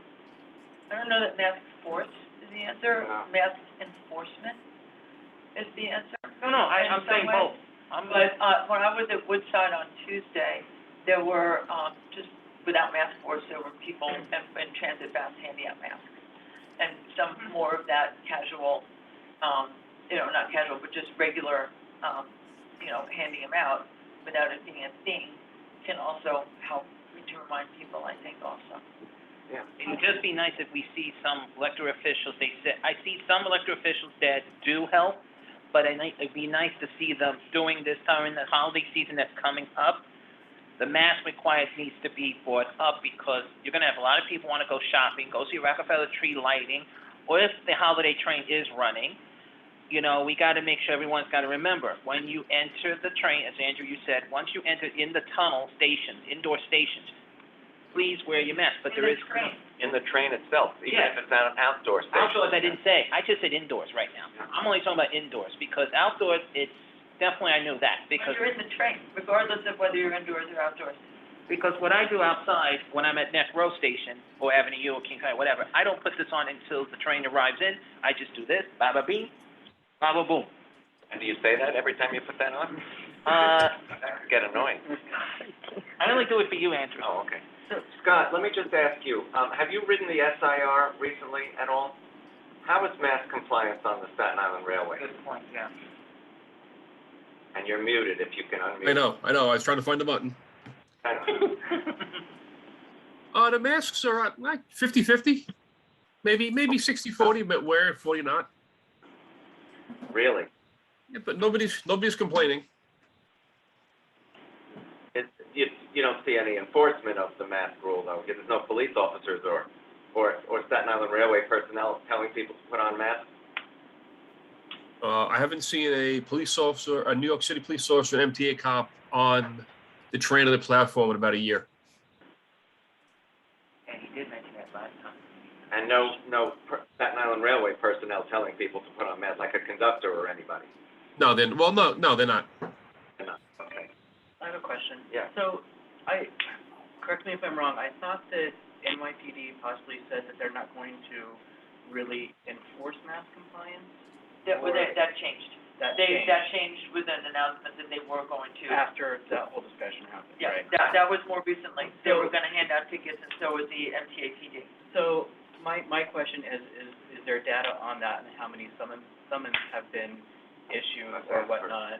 I don't know that mask force is the answer, No. mask enforcement is the answer. No, In I'm some saying ways. both. But, when I was at Woodside on Tuesday, there were, just without mask force, there were people in transit fast handing out masks. And some more of that casual, not casual, but just regular, handing them out without it being a thing can also help to remind people, I think, also. Yeah. It would just be nice if we see some elected officials, I see some elected officials that do help, but it'd be nice to see them doing this during the holiday season that's coming up. The mask required needs to be brought up, because you're gonna have a lot of people wanna go shopping, go see Rockefeller tree lighting, or if the holiday train is running, we gotta make sure everyone's gotta remember, when you enter the train, as Andrew, you said, once you enter in the tunnel stations, indoor stations, please wear your mask, but there is. In the train itself, even Yeah. if it's an outdoor station. Outdoors, I didn't say, I just said indoors right now. I'm only talking about indoors, because outdoors, it's, definitely I knew that, When because, you're in the train, regardless of whether you're indoors or outdoors. because what I do outside, when I'm at Neck Row Station, or Avenue U, or King County, whatever, I don't put this on until the train arrives in, I just do this, ba-ba-bing, ba-ba-boom. And do you say that every time you put that on? Uh, That could get annoying. I only do it for you, Andrew. Oh, okay. Scott, let me just ask you, have you ridden the SIR recently at all? How is mask compliance on the Staten Island Railway? Good point, yeah. And you're muted if you can unmute. I know, I was trying to find the button. The masks are like 50-50, maybe 60-40, but wear 40 not. Really? Yeah, but nobody's complaining. you don't see any enforcement of the mask rule, though? There's no police officers or Staten Island Railway personnel telling people to put on masks? I haven't seen a police officer, a New York City police officer, an MTA cop on the train or the platform in about a year. And he did mention that last time. And no Staten Island Railway personnel telling people to put on masks, like a conductor or anybody? No, they're not. Okay. I have a question. Yeah. So, correct me if I'm wrong, I thought that NYPD possibly said that they're not going to really enforce mask compliance? That changed. That That changed changed with an announcement that they were going to. after that whole discussion happened, Yeah, right? that was more recently. They So- were gonna hand out tickets, and so was the MTAPD. So, my question is there data on that and how many summons have been issued or whatnot?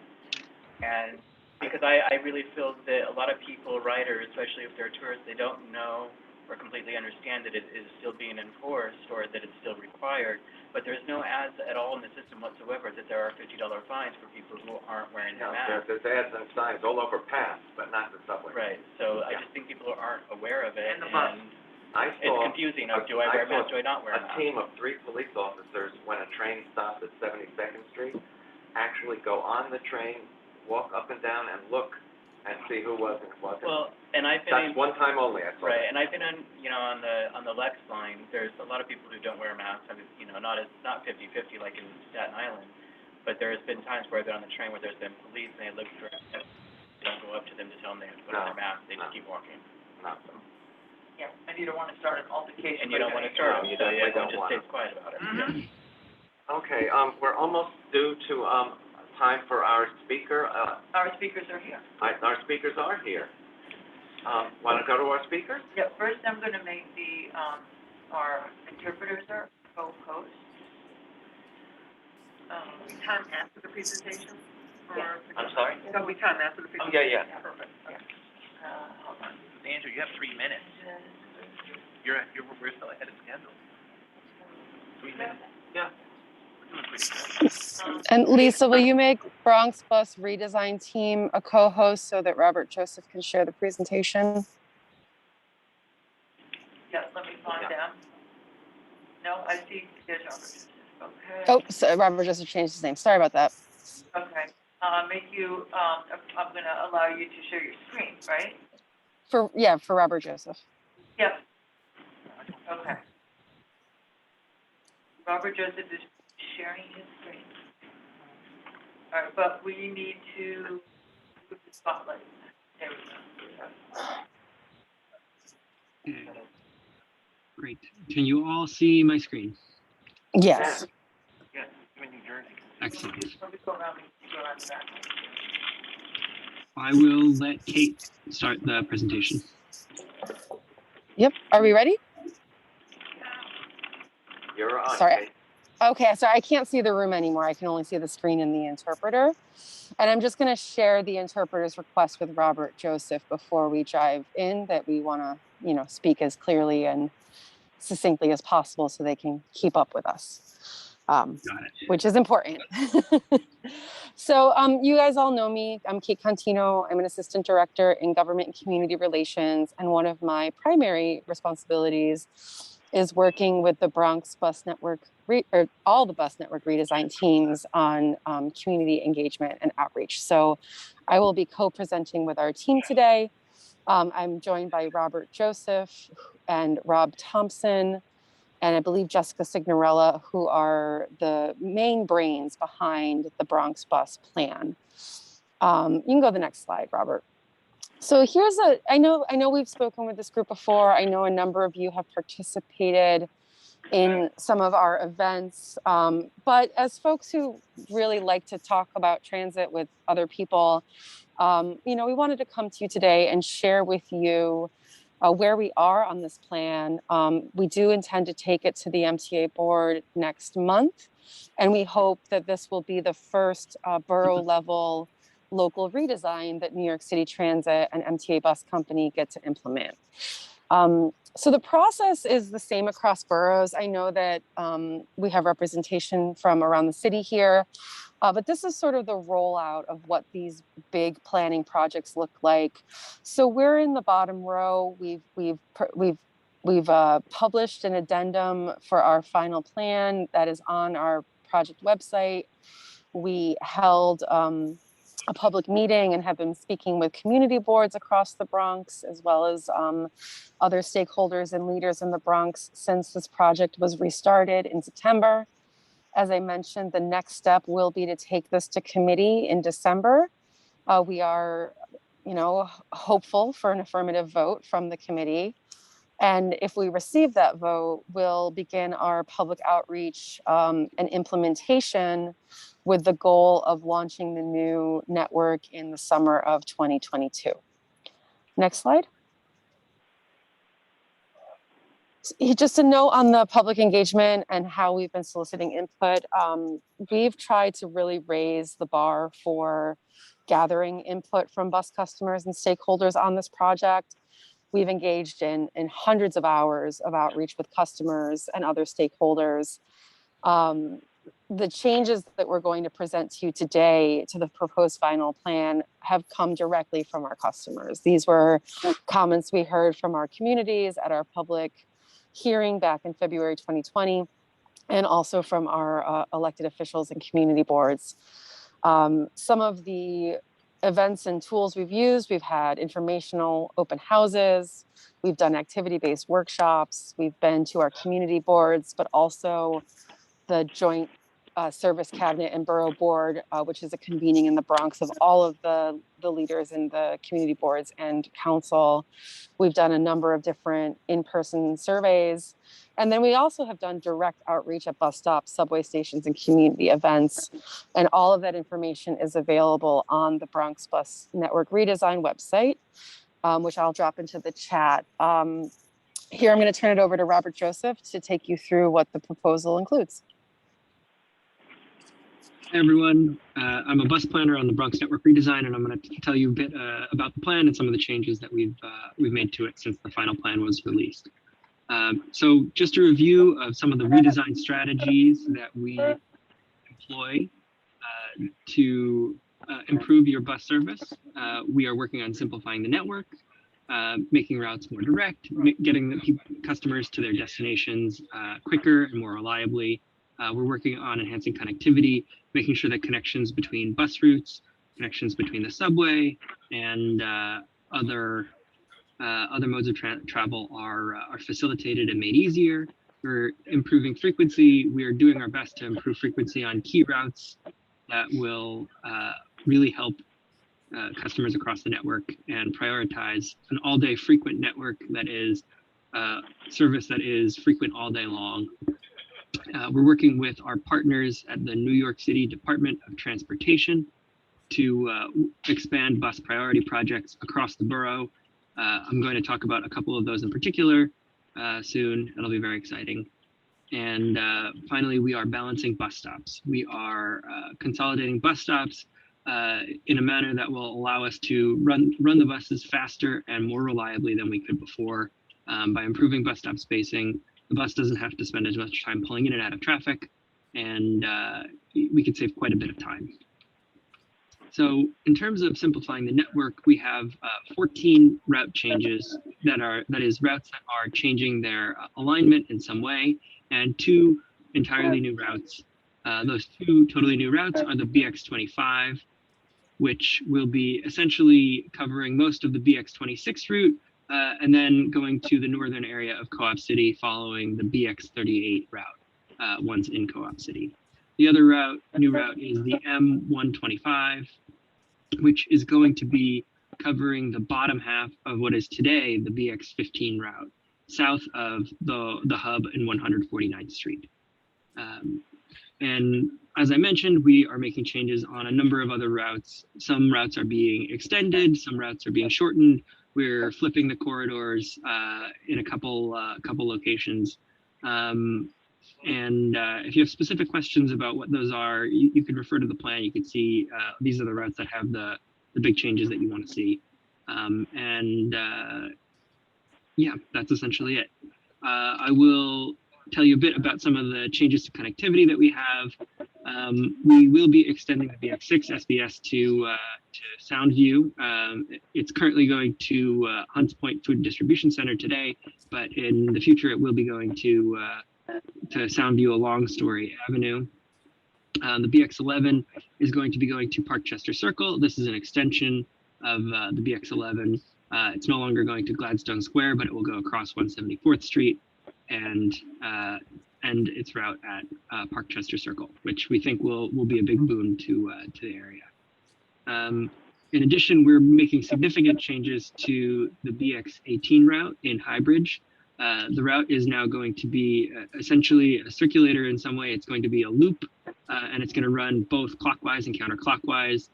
And because I really feel that a lot of people, riders, especially if they're tourists, they don't know or completely understand that it is still being enforced or that it's still required. But there's no ads at all in the system whatsoever that there are $50 fines for people who aren't wearing their No, masks. there's ads and signs all over paths, but not the subway. Right, so I just think people aren't aware of it, And the bus. I it's saw confusing, of do I wear a mask, do I not wear a a mask? team of 3 police officers, when a train stops at 72nd Street, actually go on the train, walk up and down and look and see who was and wasn't. Well, and I've been That's in, one time only, I saw right, that. and I've been on, on the Lex line, there's a lot of people who don't wear masks, I mean, not 50-50 like in Staten Island, but there's been times where I've been on the train where there's been police and they look for, they don't go up to them to tell them they have to put on their mask, they just keep walking. Not Yeah, and you don't wanna start an altercation. And you don't wanna start them, you definitely everyone don't just wanna. stays quiet about it. Mhm. Okay, we're almost due to, time for our speaker. Our speakers are here. Our speakers are here. Want to go to our speakers? Yeah, first I'm gonna make our interpreters our co-hosts. Time after the presentation? Or? I'm sorry? There'll be time after the Oh, presentation? yeah. Perfect. Hold on. Andrew, you have 3 minutes. We're still ahead of schedule. 3 minutes? Yeah. We're doing pretty good. And Lisa, will you make Bronx Bus Redesign Team a co-host so that Robert Joseph can share the presentation? Yeah, let me find them. No, I see, there's Robert. Okay. Oh, so Robert Joseph changed his name. Sorry about that. Okay, make you, I'm gonna allow you to share your screen, right? For Robert Joseph. Yep. Okay. Robert Joseph is sharing his screen. All right, but we need to put the spotlight. There we go. Okay. Great. Can you all see my screen? Yes. Yes, I'm in New Jersey. Excellent. Let me go around the back. I will let Kate start the presentation. Yep. Are we ready? You're on. Sorry. Kate. Okay, so I can't see the room anymore. I can only see the screen and the interpreter. And I'm just going to share the interpreter's request with Robert Joseph before we dive in, that we want to, speak as clearly and succinctly as possible so they can keep up with us, which is important. So you guys all know me. I'm Kate Contino. I'm an assistant director in government and community relations. And one of my primary responsibilities is working with the Bronx Bus Network, or all the bus network redesign teams on community engagement and outreach. So I will be co-presenting with our team today. I'm joined by Robert Joseph and Rob Thompson, and I believe Jessica Signorella, who are the main brains behind the Bronx Bus Plan. You can go to the next slide, Robert. So I know we've spoken with this group before. I know a number of you have participated in some of our events, but as folks who really like to talk about transit with other people, we wanted to come to you today and share with you where we are on this plan. We do intend to take it to the MTA board next month, and we hope that this will be the first borough level local redesign that New York City Transit and MTA Bus Company get to implement. So the process is the same across boroughs. I know that we have representation from around the city here. But this is sort of the rollout of what these big planning projects look like. So we're in the bottom row. We've published an addendum for our final plan that is on our project website. We held a public meeting and have been speaking with community boards across the Bronx, as well as other stakeholders and leaders in the Bronx since this project was restarted in September. As I mentioned, the next step will be to take this to committee in December. We are, hopeful for an affirmative vote from the committee. And if we receive that vote, we'll begin our public outreach and implementation with the goal of launching the new network in the summer of 2022. Next slide. Just a note on the public engagement and how we've been soliciting input. We've tried to really raise the bar for gathering input from bus customers and stakeholders on this project. We've engaged in hundreds of hours of outreach with customers and other stakeholders. The changes that we're going to present to you today to the proposed final plan have come directly from our customers. These were comments we heard from our communities at our public hearing back in February 2020, and also from our elected officials and community boards. Some of the events and tools we've used, we've had informational open houses, we've done activity-based workshops, we've been to our community boards, but also the joint service cabinet and borough board, which is a convening in the Bronx of all of the leaders in the community boards and council. We've done a number of different in-person surveys. And then we also have done direct outreach at bus stops, subway stations, and community events. And all of that information is available on the Bronx Bus Network Redesign website, which I'll drop into the chat. Here, I'm going to turn it over to Robert Joseph to take you through what the proposal includes. Hey everyone, I'm a bus planner on the Bronx Network Redesign, and I'm going to tell you a bit about the plan and some of the changes that we've made to it since the final plan was released. So just a review of some of the redesign strategies that we employ to improve your bus service. We are working on simplifying the network, making routes more direct, getting the customers to their destinations quicker and more reliably. We're working on enhancing connectivity, making sure that connections between bus routes, connections between the subway, and other modes of travel are facilitated and made easier. We're improving frequency. We are doing our best to improve frequency on key routes that will really help customers across the network and prioritize an all-day frequent network that is service that is frequent all day long. We're working with our partners at the New York City Department of Transportation to expand bus priority projects across the borough. I'm going to talk about a couple of those in particular soon. It'll be very exciting. And finally, we are balancing bus stops. We are consolidating bus stops in a manner that will allow us to run the buses faster and more reliably than we could before. By improving bus stop spacing, the bus doesn't have to spend as much time pulling in and out of traffic, and we could save quite a bit of time. So in terms of simplifying the network, we have 14 route changes that is routes that are changing their alignment in some way, and 2 entirely new routes. Those 2 totally new routes are the BX25, which will be essentially covering most of the BX26 route, and then going to the northern area of Co-op City following the BX38 route once in Co-op City. The other new route is the M125, which is going to be covering the bottom half of what is today the BX15 route, south of the hub in 149th Street. And as I mentioned, we are making changes on a number of other routes. Some routes are being extended, some routes are being shortened. We're flipping the corridors in a couple locations. And if you have specific questions about what those are, you can refer to the plan. You can see these are the routes that have the big changes that you want to see. Yeah, that's essentially it. I will tell you a bit about some of the changes to connectivity that we have. We will be extending the BX6 SBS to Soundview. It's currently going to Hunts Point Food Distribution Center today, but in the future it will be going to Soundview along Story Avenue. The BX11 is going to be going to Parkchester Circle. This is an extension of the BX11. It's no longer going to Gladstone Square, but it will go across 174th Street and its route at Parkchester Circle, which we think will be a big boon to the area. In addition, we're making significant changes to the BX18 route in Highbridge. The route is now going to be essentially a circulator in some way. It's going to be a loop, and it's going to run both clockwise and counterclockwise,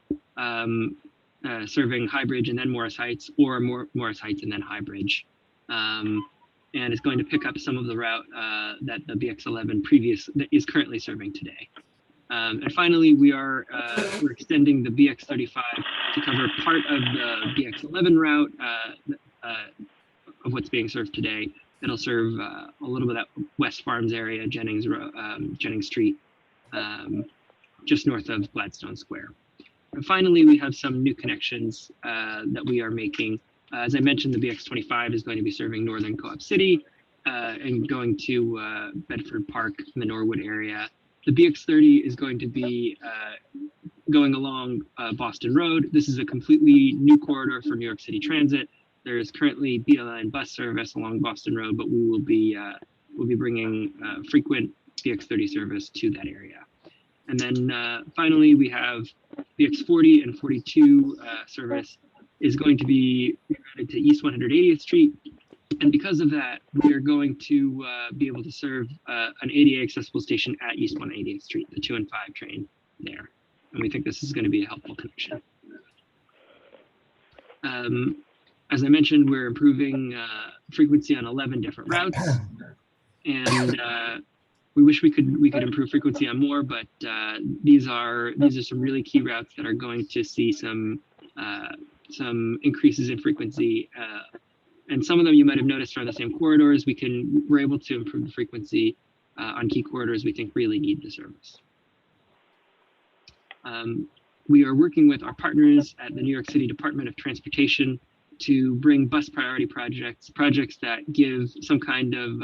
serving Highbridge and then Morris Heights, or Morris Heights and then Highbridge. And it's going to pick up some of the route that the BX11 is currently serving today. And finally, we're extending the BX35 to cover part of the BX11 route of what's being served today. It'll serve a little bit of that West Farms area, Jennings Street, just north of Gladstone Square. And finally, we have some new connections that we are making. As I mentioned, the BX25 is going to be serving Northern Co-op City and going to Bedford Park, the Norwood area. The BX30 is going to be going along Boston Road. This is a completely new corridor for New York City Transit. There is currently BLN bus service along Boston Road, but we will be bringing frequent BX30 service to that area. And then finally, we have BX40 and 42 service is going to be added to East 180th Street. And because of that, we are going to be able to serve an ADA accessible station at East 180th Street, the 2 and 5 train there. And we think this is going to be a helpful connection. As I mentioned, we're improving frequency on 11 different routes. And we wish we could improve frequency on more, but these are some really key routes that are going to see some increases in frequency, and some of them you might have noticed are the same corridors. We're able to improve the frequency on key corridors we think really need the service. We are working with our partners at the New York City Department of Transportation to bring bus priority projects that give some kind of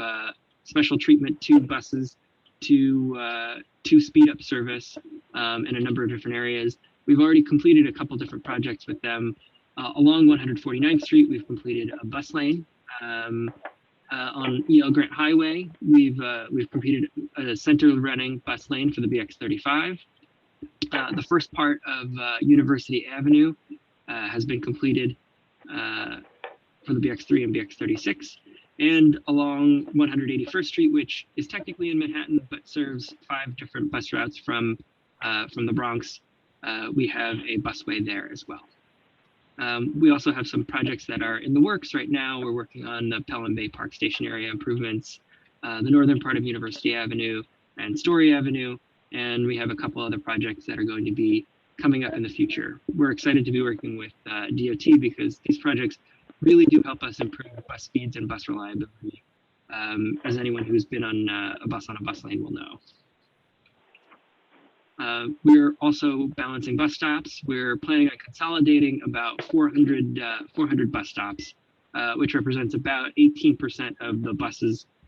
special treatment to buses to speed up service in a number of different areas. We've already completed a couple different projects with them. Along 149th Street, we've completed a bus lane. On E.L. Grant Highway, we've completed a center running bus lane for the BX35. The first part of University Avenue has been completed for the BX3 and BX36. And along 181st Street, which is technically in Manhattan, but serves 5 different bus routes from the Bronx, we have a busway there as well. We also have some projects that are in the works right now. We're working on the Pelham Bay Park Station area improvements, the northern part of University Avenue and Story Avenue, and we have a couple other projects that are going to be coming up in the future. We're excited to be working with DOT because these projects really do help us improve bus speeds and bus reliability, as anyone who's been on a bus lane will know. We're also balancing bus stops. We're planning on consolidating about 400 bus stops, which represents about 18% of the bus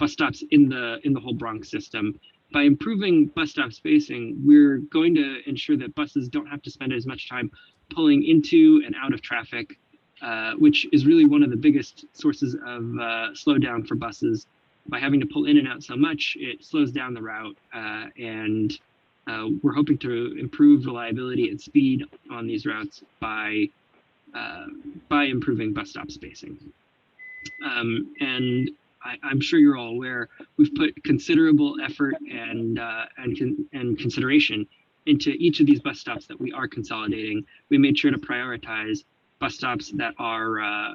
stops in the whole Bronx system. By improving bus stop spacing, we're going to ensure that buses don't have to spend as much time pulling into and out of traffic, which is really one of the biggest sources of slowdown for buses. By having to pull in and out so much, it slows down the route, and we're hoping to improve reliability and speed on these routes by improving bus stop spacing. And I'm sure you're all aware, we've put considerable effort and consideration into each of these bus stops that we are consolidating. We made sure to prioritize bus stops that are,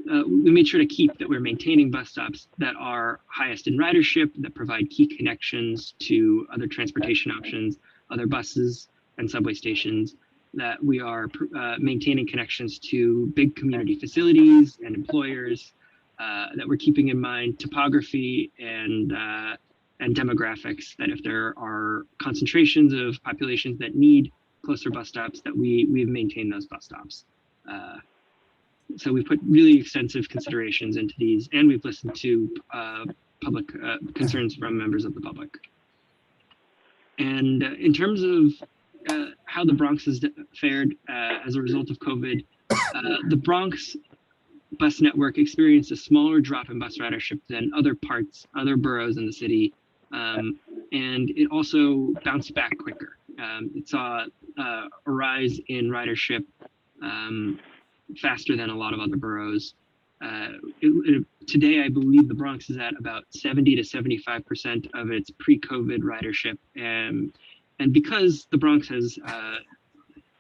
we made sure to keep that we're maintaining bus stops that are highest in ridership, that provide key connections to other transportation options, other buses and subway stations, that we are maintaining connections to big community facilities and employers, that we're keeping in mind topography and and demographics, that if there are concentrations of populations that need closer bus stops, that we've maintained those bus stops. So we've put really extensive considerations into these, and we've listened to public concerns from members of the public. And in terms of how the Bronx has fared as a result of COVID, the Bronx bus network experienced a smaller drop in bus ridership than other boroughs in the city. And it also bounced back quicker. It saw a rise in ridership faster than a lot of other boroughs. Today, I believe the Bronx is at about 70 to 75% of its pre-COVID ridership. And because the Bronx has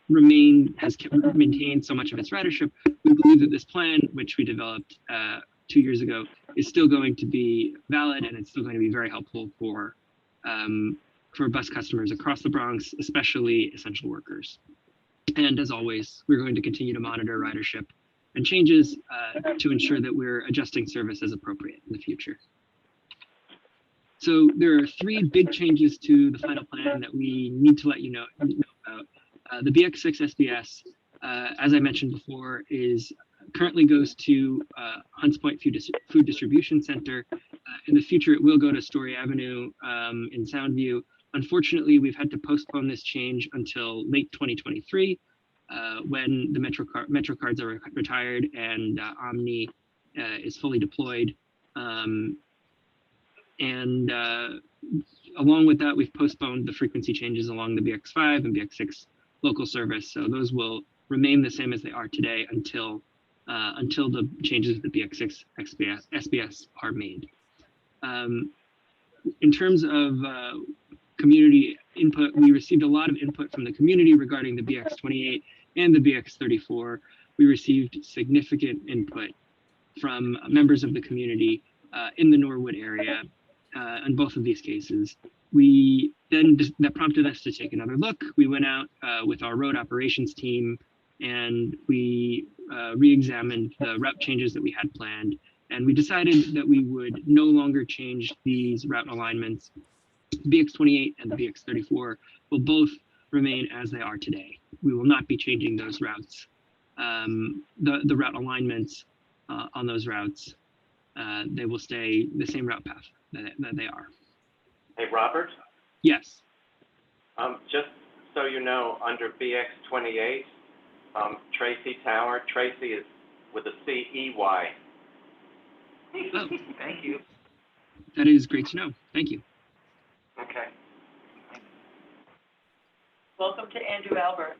maintained so much of its ridership, we believe that this plan, which we developed 2 years ago, is still going to be valid, and it's still going to be very helpful for bus customers across the Bronx, especially essential workers. And as always, we're going to continue to monitor ridership and changes to ensure that we're adjusting service as appropriate in the future. So there are 3 big changes to the final plan that we need to let you know about. The BX6 SBS, as I mentioned before, currently goes to Hunts Point Food Distribution Center. In the future, it will go to Story Avenue in Soundview. Unfortunately, we've had to postpone this change until late 2023, when the Metro cards are retired and Omni is fully deployed. Along with that, we've postponed the frequency changes along the BX5 and BX6 local service. So those will remain the same as they are today until the changes to the BX6 SBS are made. In terms of community input, we received a lot of input from the community regarding the BX28 and the BX34. We received significant input from members of the community in the Norwood area in both of these cases. That prompted us to take another look. We went out with our road operations team, and we re-examined the route changes that we had planned. And we decided that we would no longer change these route alignments. BX28 and the BX34 will both remain as they are today. We will not be changing those routes. The route alignments on those routes, they will stay the same route path that they are. Hey, Robert? Yes. Just so you know, under BX28, Tracy Tower, Tracy is with a C-E-Y. Oh, Thank you. that is great to know. Thank you. Okay. Welcome to Andrew Albert.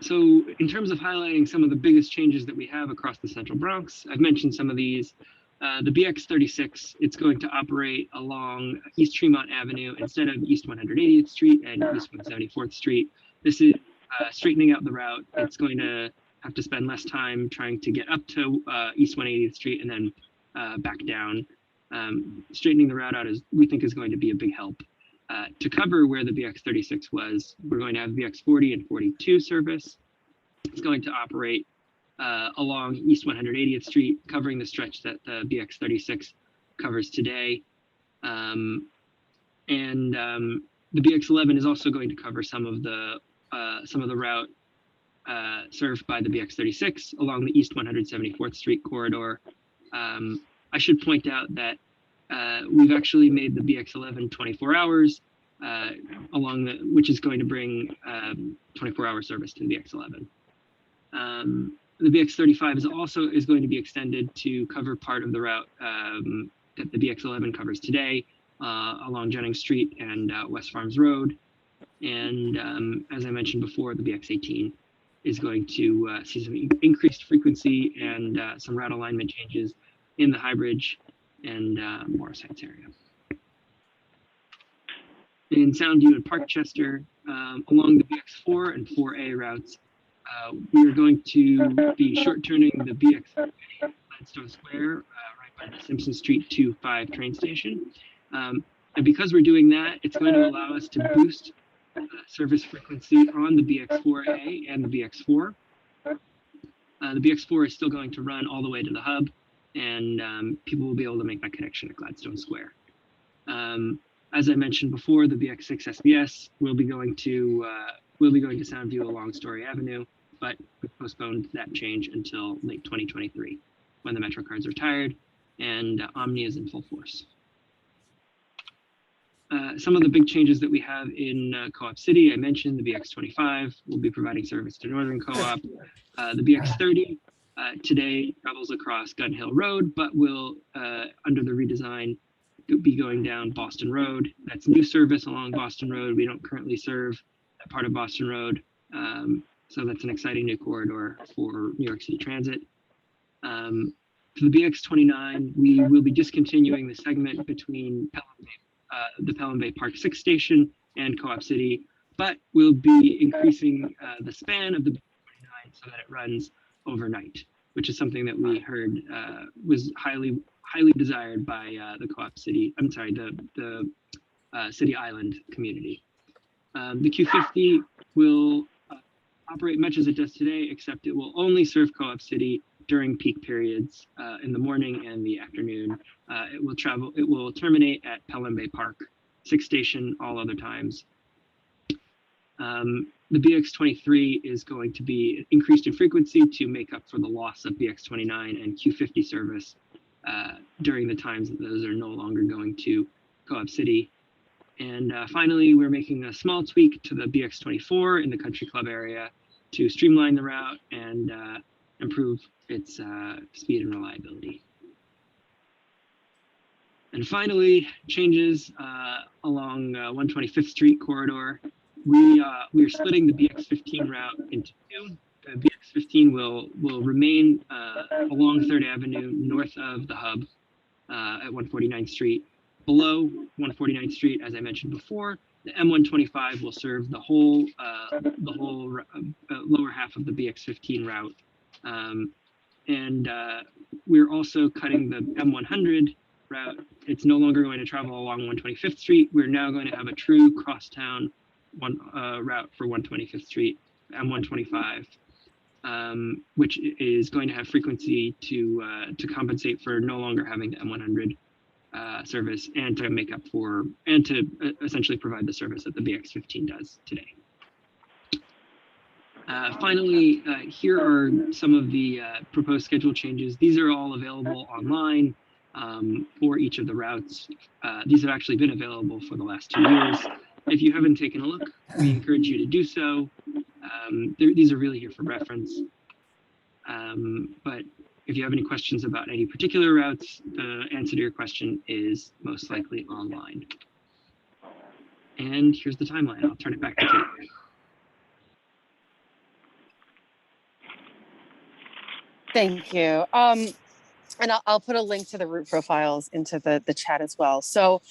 So in terms of highlighting some of the biggest changes that we have across the Central Bronx, I've mentioned some of these. The BX36, it's going to operate along East Tremont Avenue instead of East 180th Street and East 174th Street. This is straightening out the route. It's going to have to spend less time trying to get up to East 180th Street and then back down. Straightening the route out we think is going to be a big help. To cover where the BX36 was, we're going to have BX40 and 42 service. It's going to operate along East 180th Street, covering the stretch that the BX36 covers today. The BX11 is also going to cover some of the route served by the BX36 along the East 174th Street corridor. I should point out that we've actually made the BX11 24 hours which is going to bring 24-hour service to the BX11. The BX35 is going to be extended to cover part of the route that the BX11 covers today along Jennings Street and West Farms Road. And as I mentioned before, the BX18 is going to see some increased frequency and some route alignment changes in the High Bridge and Morris Heights area. In Soundview and Parkchester, along the BX4 and 4A routes, we are going to be short-turning the BX Gladstone Square right by the Simpson Street 2-5 train station. And because we're doing that, it's going to allow us to boost service frequency on the BX4A and the BX4. The BX4 is still going to run all the way to the hub, and people will be able to make that connection at Gladstone Square. As I mentioned before, the BX6 SBS will be going to Soundview along Story Avenue, but we've postponed that change until late 2023, when the Metro cards are retired and Omni is in full force. Some of the big changes that we have in Co-op City, I mentioned the BX25 will be providing service to Northern Co-op. The BX30 today travels across Gun Hill Road, but will, under the redesign, be going down Boston Road. That's new service along Boston Road. We don't currently serve that part of Boston Road. So that's an exciting new corridor for New York City Transit. For the BX29, we will be discontinuing the segment between the Pelham Bay Park 6 station and Co-op City, but we'll be increasing the span of the BX29 so that it runs overnight, which is something that we heard was highly desired by the Co-op City, I'm sorry, the City Island community. The Q50 will operate much as it does today, except it will only serve Co-op City during peak periods in the morning and the afternoon. It will terminate at Pelham Bay Park 6 station all other times. The BX23 is going to be increased in frequency to make up for the loss of BX29 and Q50 service during the times that those are no longer going to Co-op City. And finally, we're making a small tweak to the BX24 in the Country Club area to streamline the route and improve its speed and reliability. And finally, changes along 125th Street corridor. We are splitting the BX15 route into two. The BX15 will remain along 3rd Avenue north of the hub at 149th Street. Below 149th Street, as I mentioned before, the M125 will serve the whole lower half of the BX15 route. We're also cutting the M100 route. It's no longer going to travel along 125th Street. We're now going to have a true crosstown route for 125th Street, M125, which is going to have frequency to compensate for no longer having the M100 service and to make up for and to essentially provide the service that the BX15 does today. Finally, here are some of the proposed schedule changes. These are all available online for each of the routes. These have actually been available for the last 2 years. If you haven't taken a look, we encourage you to do so. These are really here for reference. But if you have any questions about any particular routes, the answer to your question is most likely online. And here's the timeline. I'll turn it back to Kate. Thank you. And I'll put a link to the route profiles into the chat as well. So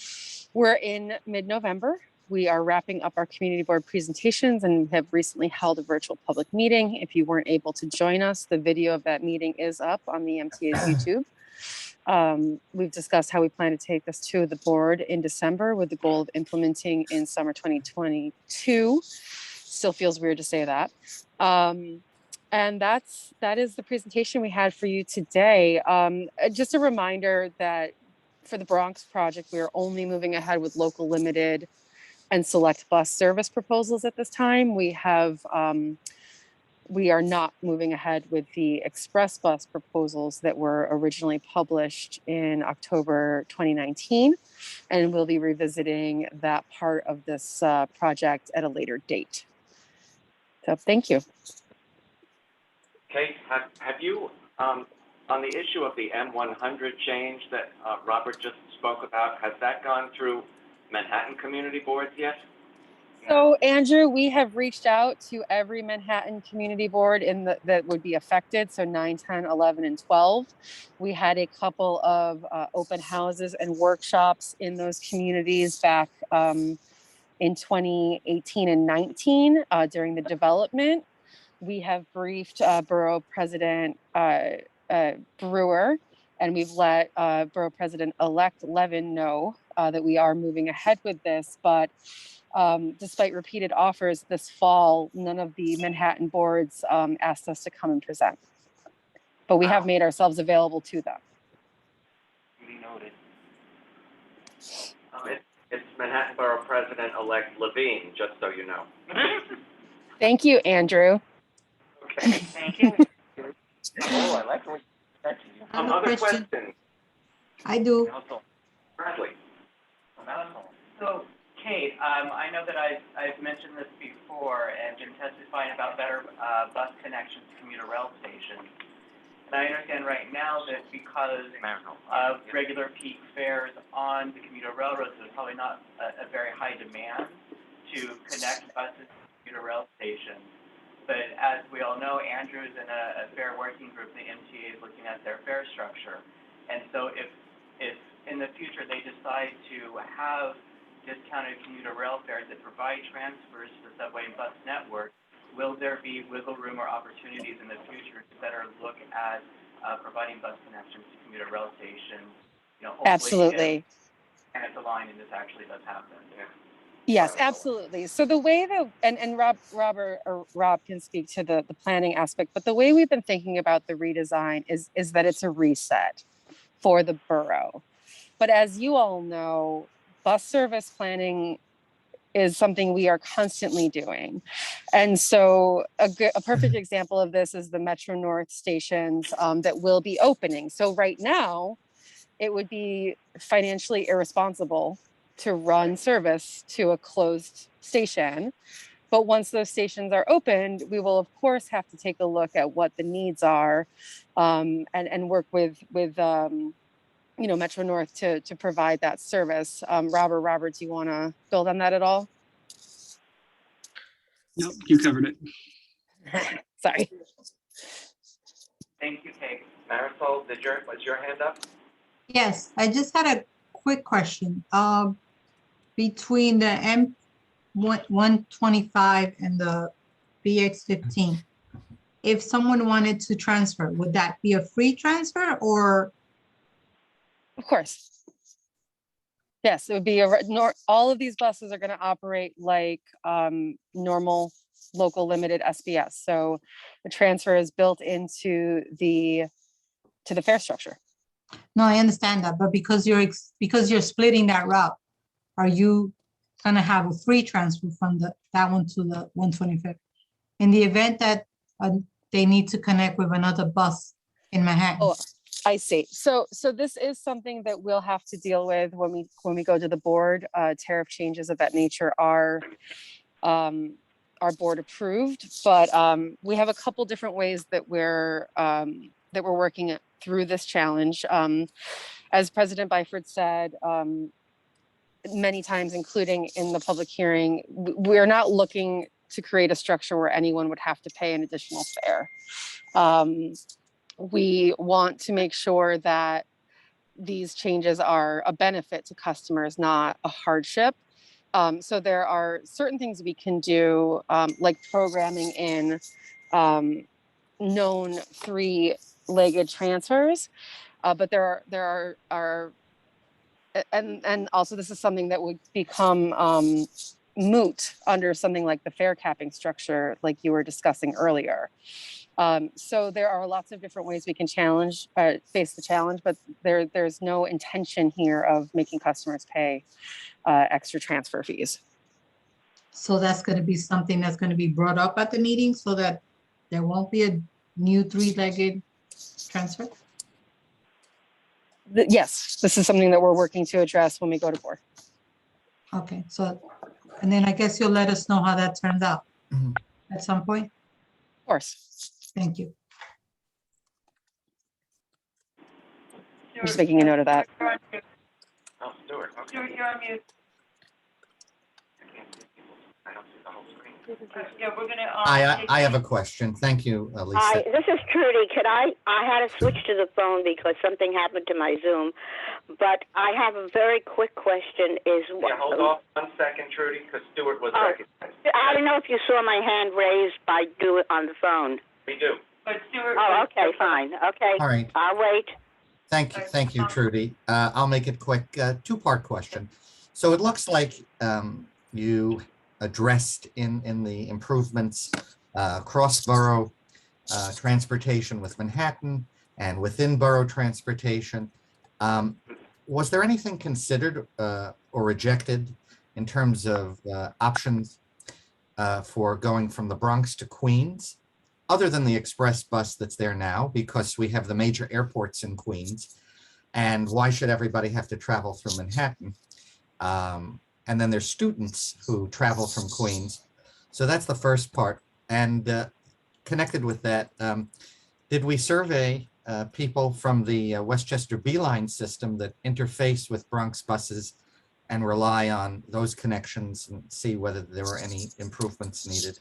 we're in mid-November. We are wrapping up our community board presentations and have recently held a virtual public meeting. If you weren't able to join us, the video of that meeting is up on the MTA's YouTube. We've discussed how we plan to take this to the board in December with the goal of implementing in summer 2022. Still feels weird to say that. And that is the presentation we had for you today. Just a reminder that for the Bronx project, we are only moving ahead with local limited and select bus service proposals at this time. We are not moving ahead with the express bus proposals that were originally published in October 2019, and we'll be revisiting that part of this project at a later date. So thank you. Kate, have you, on the issue of the M100 change that Robert just spoke about, has that gone through Manhattan community boards yet? So Andrew, we have reached out to every Manhattan community board that would be affected. So 9, 10, 11, and 12. We had a couple of open houses and workshops in those communities back in 2018 and 19 during the development. We have briefed Borough President Brewer, and we've let Borough President-elect Levin know that we are moving ahead with this, but despite repeated offers this fall, none of the Manhattan boards asked us to come and present. But we have made ourselves available to them. It's Manhattan Borough President-elect Levine, just so you know. Thank you, Andrew. Okay. Thank you. Oh, I like when that's I have a Other question. questions? I do. Bradley? So, Kate, I know that I've mentioned this before and been testifying about better bus connections to commuter rail stations. And I understand right now that because of regular peak fares on the commuter railroads, there's probably not a very high demand to connect buses to commuter rail stations. But as we all know, Andrew's in a fare working group, the MTA is looking at their fare structure. And so if in the future they decide to have discounted commuter rail fares that provide transfers to the subway and bus network, will there be wiggle room or opportunities in the future to better look at providing bus connections to commuter rail stations? You know, hopefully Absolutely. at the line and this actually does happen. Yeah. Yes, absolutely. So the way that, and Rob can speak to the planning aspect, but the way we've been thinking about the redesign is that it's a reset for the borough. But as you all know, bus service planning is something we are constantly doing. And so a perfect example of this is the Metro North stations that will be opening. So right now, it would be financially irresponsible to run service to a closed station. But once those stations are opened, we will of course have to take a look at what the needs are and work with Metro North to provide that service. Robert, do you want to build on that at all? Nope, you covered it. Sorry. Thank you, Kate. Marisol, was your hand up? Yes, I just had a quick question. Between the M125 and the BX15, if someone wanted to transfer, would that be a free transfer or? Of course. Yes, it would be all of these buses are going to operate like normal local limited SBS. So the transfer is built into the fare structure. No, I understand that, but because you're splitting that route, are you gonna have a free transfer from that one to the 125th? In the event that they need to connect with another bus in Manhattan? Oh, I see. So this is something that we'll have to deal with when we go to the board. Tariff changes of that nature are board approved, but we have a couple different ways that we're working through this challenge. As President Byford said many times, including in the public hearing, we're not looking to create a structure where anyone would have to pay an additional fare. We want to make sure that these changes are a benefit to customers, not a hardship. So there are certain things we can do, like programming in known three-legged transfers, but there are and also this is something that would become moot under something like the fare capping structure, like you were discussing earlier. So there are lots of different ways we can face the challenge, but there's no intention here of making customers pay extra transfer fees. So that's going to be something that's going to be brought up at the meeting so that there won't be a new three-legged transfer? Yes, this is something that we're working to address when we go to board. Okay, so, and then I guess you'll let us know how that turns out at some point? Of course. Thank you. I'm just making a note of that. Oh, Stuart, okay. Stuart, you're on mute. I can't see people. I don't see the whole screen. Yeah, we're gonna. I have a question. Thank you, Lisa. Hi, this is Trudy. I had to switch to the phone because something happened to my Zoom, but I have a very quick question. Yeah, hold off 1 second, Trudy, because Stuart was recognized. I don't know if you saw my hand raised by do it on the phone. We do. But Stuart. Oh, okay, fine. Okay. All right. I'll wait. Thank you, Trudy. I'll make it quick. Two-part question. So it looks like you addressed in the improvements cross-borough transportation with Manhattan and within borough transportation. was there anything considered or rejected in terms of options for going from the Bronx to Queens, other than the express bus that's there now, because we have the major airports in Queens, and why should everybody have to travel through Manhattan? And then there's students who travel from Queens. So that's the first part. And connected with that, did we survey people from the Westchester B-Line system that interface with Bronx buses and rely on those connections and see whether there were any improvements needed?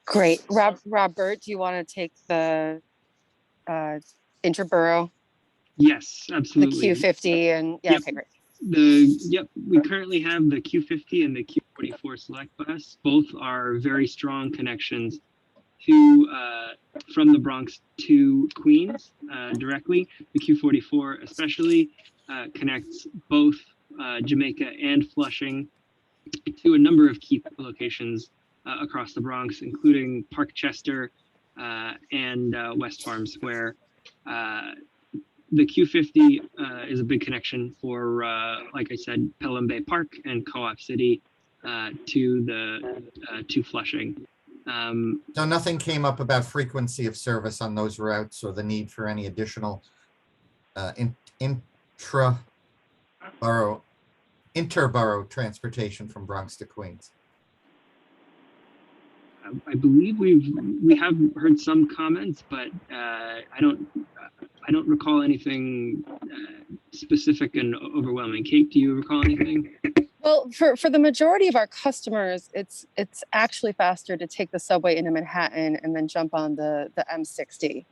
Great. Robert, do you want to take the interborough, Yes, the absolutely. Q50 and yeah, Yep. okay, great. We currently have the Q50 and the Q44 Select Bus. Both are very strong connections to from the Bronx to Queens directly. The Q44 especially connects both Jamaica and Flushing to a number of key locations across the Bronx, including Park Chester and West Farm Square. The Q50 is a big connection for, like I said, Pelham Bay Park and Co-op City to Flushing. So nothing came up about frequency of service on those routes or the need for any additional interborough transportation from Bronx to Queens? I believe we have heard some comments, but I don't recall anything specific and overwhelming. Kate, do you recall anything? Well, for the majority of our customers, it's actually faster to take the subway into Manhattan and then jump on the M60.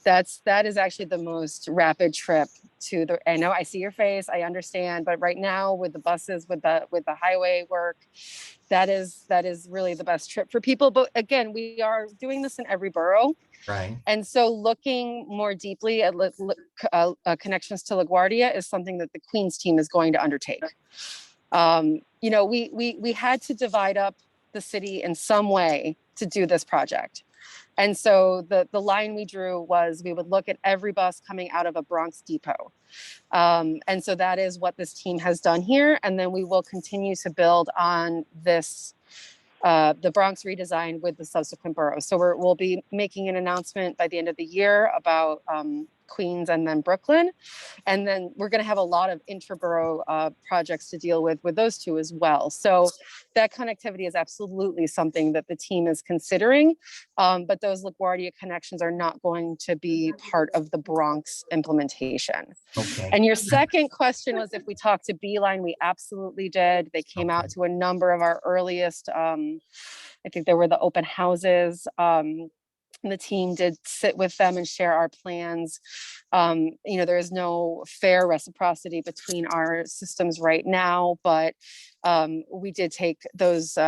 That is actually the most rapid trip to the. I know I see your face, I understand, but right now with the buses, with the highway work, that is really the best trip for people. But again, we are doing this in every borough. Right. And so looking more deeply at connections to LaGuardia is something that the Queens team is going to undertake. You know, we had to divide up the city in some way to do this project. And so the line we drew was we would look at every bus coming out of a Bronx depot. And so that is what this team has done here. And then we will continue to build on this, the Bronx redesign with the subsequent boroughs. So we'll be making an announcement by the end of the year about Queens and then Brooklyn. And then we're going to have a lot of interborough projects to deal with those two as well. So that connectivity is absolutely something that the team is considering. But those LaGuardia connections are not going to be part of the Bronx implementation. Okay. And your second question was if we talked to Beeline, we absolutely did. They came out to a number of our earliest, I think there were the open houses. The team did sit with them and share our plans. You know, there is no fair reciprocity between our systems right now, but we did take those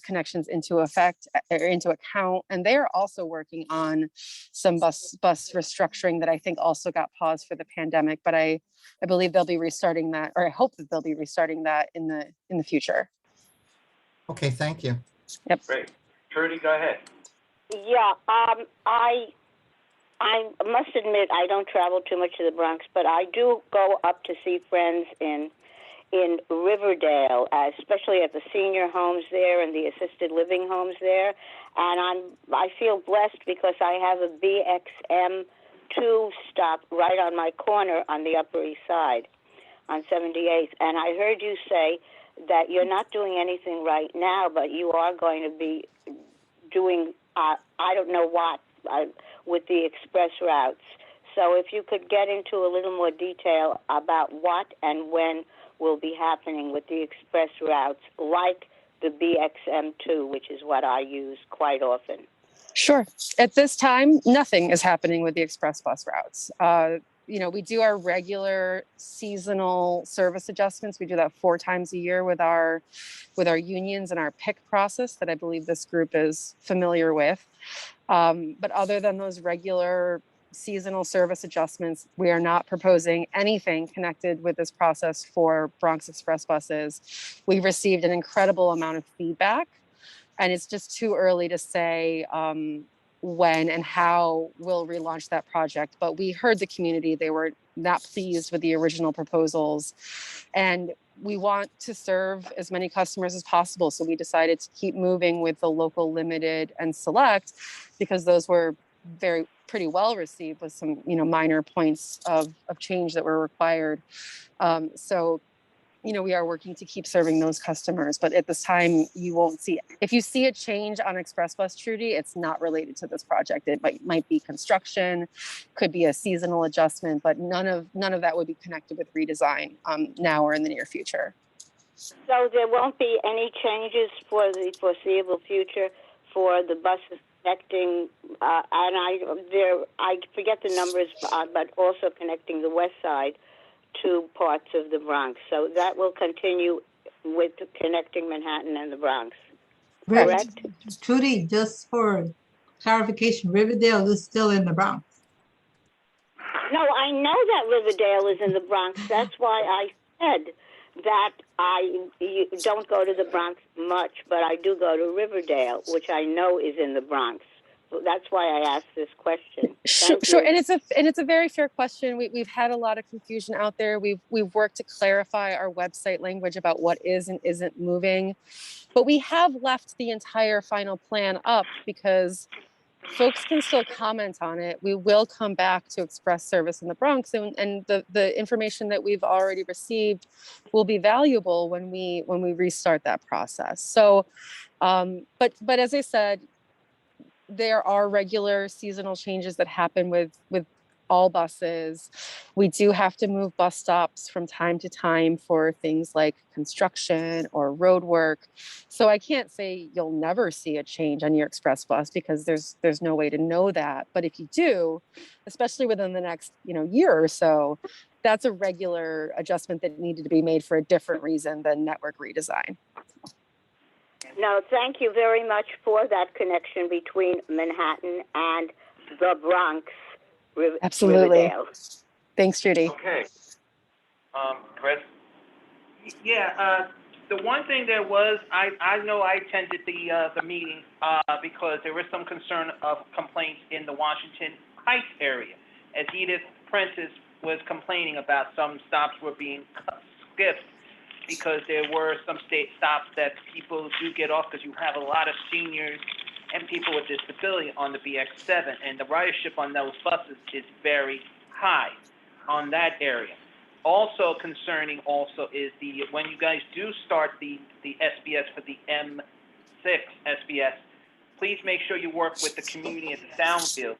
connections into account, and they are also working on some bus restructuring that I think also got paused for the pandemic. But I believe they'll be restarting that, or I hope that they'll be restarting that in the future. Okay, thank you. Yep. Great. Trudy, go ahead. Yeah, I must admit I don't travel too much to the Bronx, but I do go up to see friends in Riverdale, especially at the senior homes there and the assisted living homes there. And I feel blessed because I have a BXM2 stop right on my corner on the Upper East Side on 78th. And I heard you say that you're not doing anything right now, but you are going to be doing I don't know what with the express routes. So if you could get into a little more detail about what and when will be happening with the express routes, like the BXM2, which is what I use quite often. Sure. At this time, nothing is happening with the express bus routes. You know, we do our regular seasonal service adjustments. We do that 4 times a year with our unions and our pick process that I believe this group is familiar with. But other than those regular seasonal service adjustments, we are not proposing anything connected with this process for Bronx Express buses. We received an incredible amount of feedback, and it's just too early to say when and how we'll relaunch that project. But we heard the community. They were not pleased with the original proposals. And we want to serve as many customers as possible. So we decided to keep moving with the local, limited, and select, because those were pretty well received with some, minor points of change that were required. So we are working to keep serving those customers, but at this time, you won't see, if you see a change on Express Bus, Trudy, it's not related to this project. It might be construction, could be a seasonal adjustment, but none of that would be connected with redesign now or in the near future. So there won't be any changes for the foreseeable future for the buses connecting, and I forget the numbers, but also connecting the west side to parts of the Bronx. So that will continue with connecting Manhattan and the Bronx, correct? Trudy, just for clarification, Riverdale is still in the Bronx. No, I know that Riverdale is in the Bronx. That's why I said that you don't go to the Bronx much, but I do go to Riverdale, which I know is in the Bronx. That's why I asked this question. Sure, and it's a very fair question. We've had a lot of confusion out there. We've worked to clarify our website language about what is and isn't moving, but we have left the entire final plan up because folks can still comment on it. We will come back to express service in the Bronx, and the information that we've already received will be valuable when we restart that process. So, but as I said, there are regular seasonal changes that happen with all buses. We do have to move bus stops from time to time for things like construction or road work. So I can't say you'll never see a change on your express bus because there's no way to know that. But if you do, especially within the next year or so, that's a regular adjustment that needed to be made for a different reason than network redesign. No, thank you very much for that connection between Manhattan and the Bronx. Absolutely. Riverdale. Thanks, Judy. Okay. Chris? Yeah, the one thing there was, I know I attended the meeting because there was some concern of complaints in the Washington Heights area. As Edith Prentice was complaining about some stops were being skipped because there were some state stops that people do get off because you have a lot of seniors and people with disability on the BX7, and the ridership on those buses is very high on that area. Also concerning is when you guys do start the SBS for the M6 SBS, please make sure you work with the community at the Soundfield.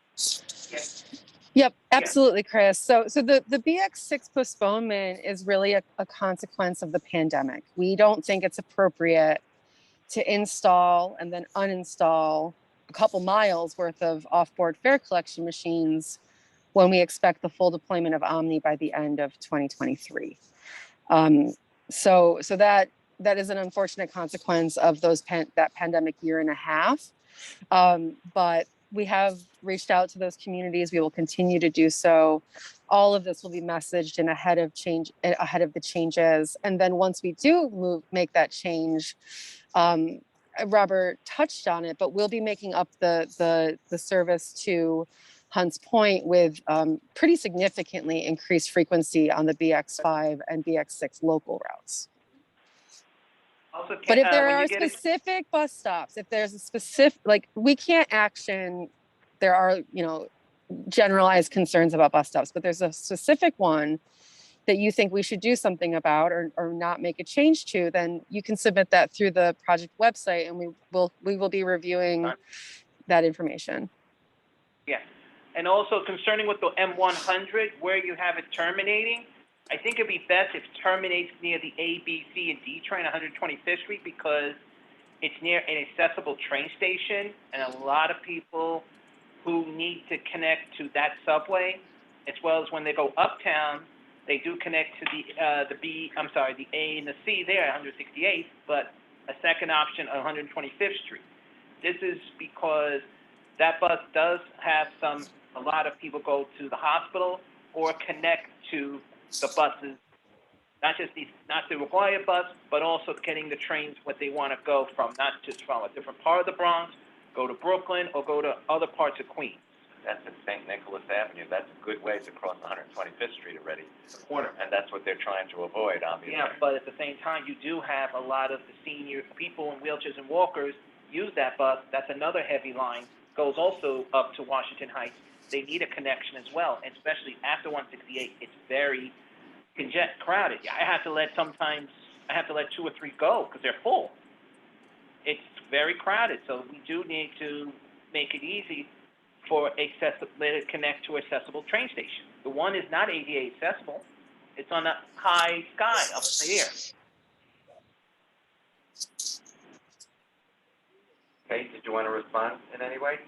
Yep, absolutely, Chris. So the BX6 postponement is really a consequence of the pandemic. We don't think it's appropriate to install and then uninstall a couple miles worth of off-board fare collection machines when we expect the full deployment of Omni by the end of 2023. So that is an unfortunate consequence of that pandemic year and a half. But we have reached out to those communities. We will continue to do so. All of this will be messaged and ahead of the changes. And then once we do make that change, Robert touched on it, but we'll be making up the service to Hunts Point with pretty significantly increased frequency on the BX5 and BX6 local routes. Also, But if there are specific bus stops, if there's a specific, we can't action, there are, generalized concerns about bus stops, but there's a specific one that you think we should do something about or not make a change to, then you can submit that through the project website and we will be reviewing that information. Yeah. And also concerning with the M100, where you have it terminating, I think it'd be best if it terminates near the A, B, C, and D train, 125th Street, because it's near an accessible train station, and a lot of people who need to connect to that subway, as well as when they go uptown, they do connect to the A and the C there at 168th, but a second option on 125th Street. This is because that bus does have a lot of people go to the hospital or connect to the buses, not the required bus, but also getting the trains what they want to go from, not just from a different part of the Bronx, go to Brooklyn, or go to other parts of Queens. that's at St. Nicholas Avenue. That's a good ways across 125th Street already. Corner. And that's what they're trying to avoid, obviously. Yeah, but at the same time, you do have a lot of the senior people in wheelchairs and walkers use that bus. That's another heavy line, goes also up to Washington Heights. They need a connection as well, and especially after 168, it's very crowded. I have to let 2 or 3 go because they're full. It's very crowded, so we do need to make it easy for let it connect to accessible train station. The one is not ADA accessible. It's on the high sky up in the air. Okay, did you want to respond in any way?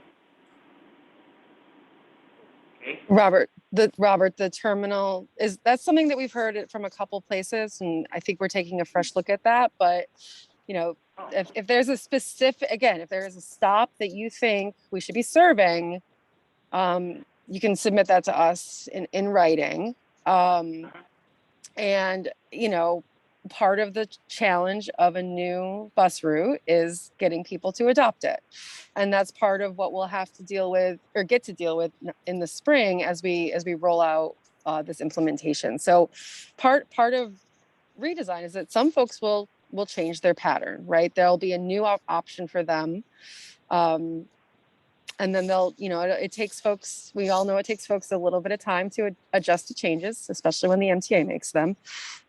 Okay. Robert, the terminal that's something that we've heard from a couple places, and I think we're taking a fresh look at that. But if there's a specific, again, if there is a stop that you think we should be serving, you can submit that to us in writing. And part of the challenge of a new bus route is getting people to adopt it. And that's part of what we'll have to deal with or get to deal with in the spring as we roll out this implementation. So part of redesign is that some folks will change their pattern, right? There'll be a new option for them. And then it takes folks, we all know it takes folks a little bit of time to adjust to changes, especially when the MTA makes them.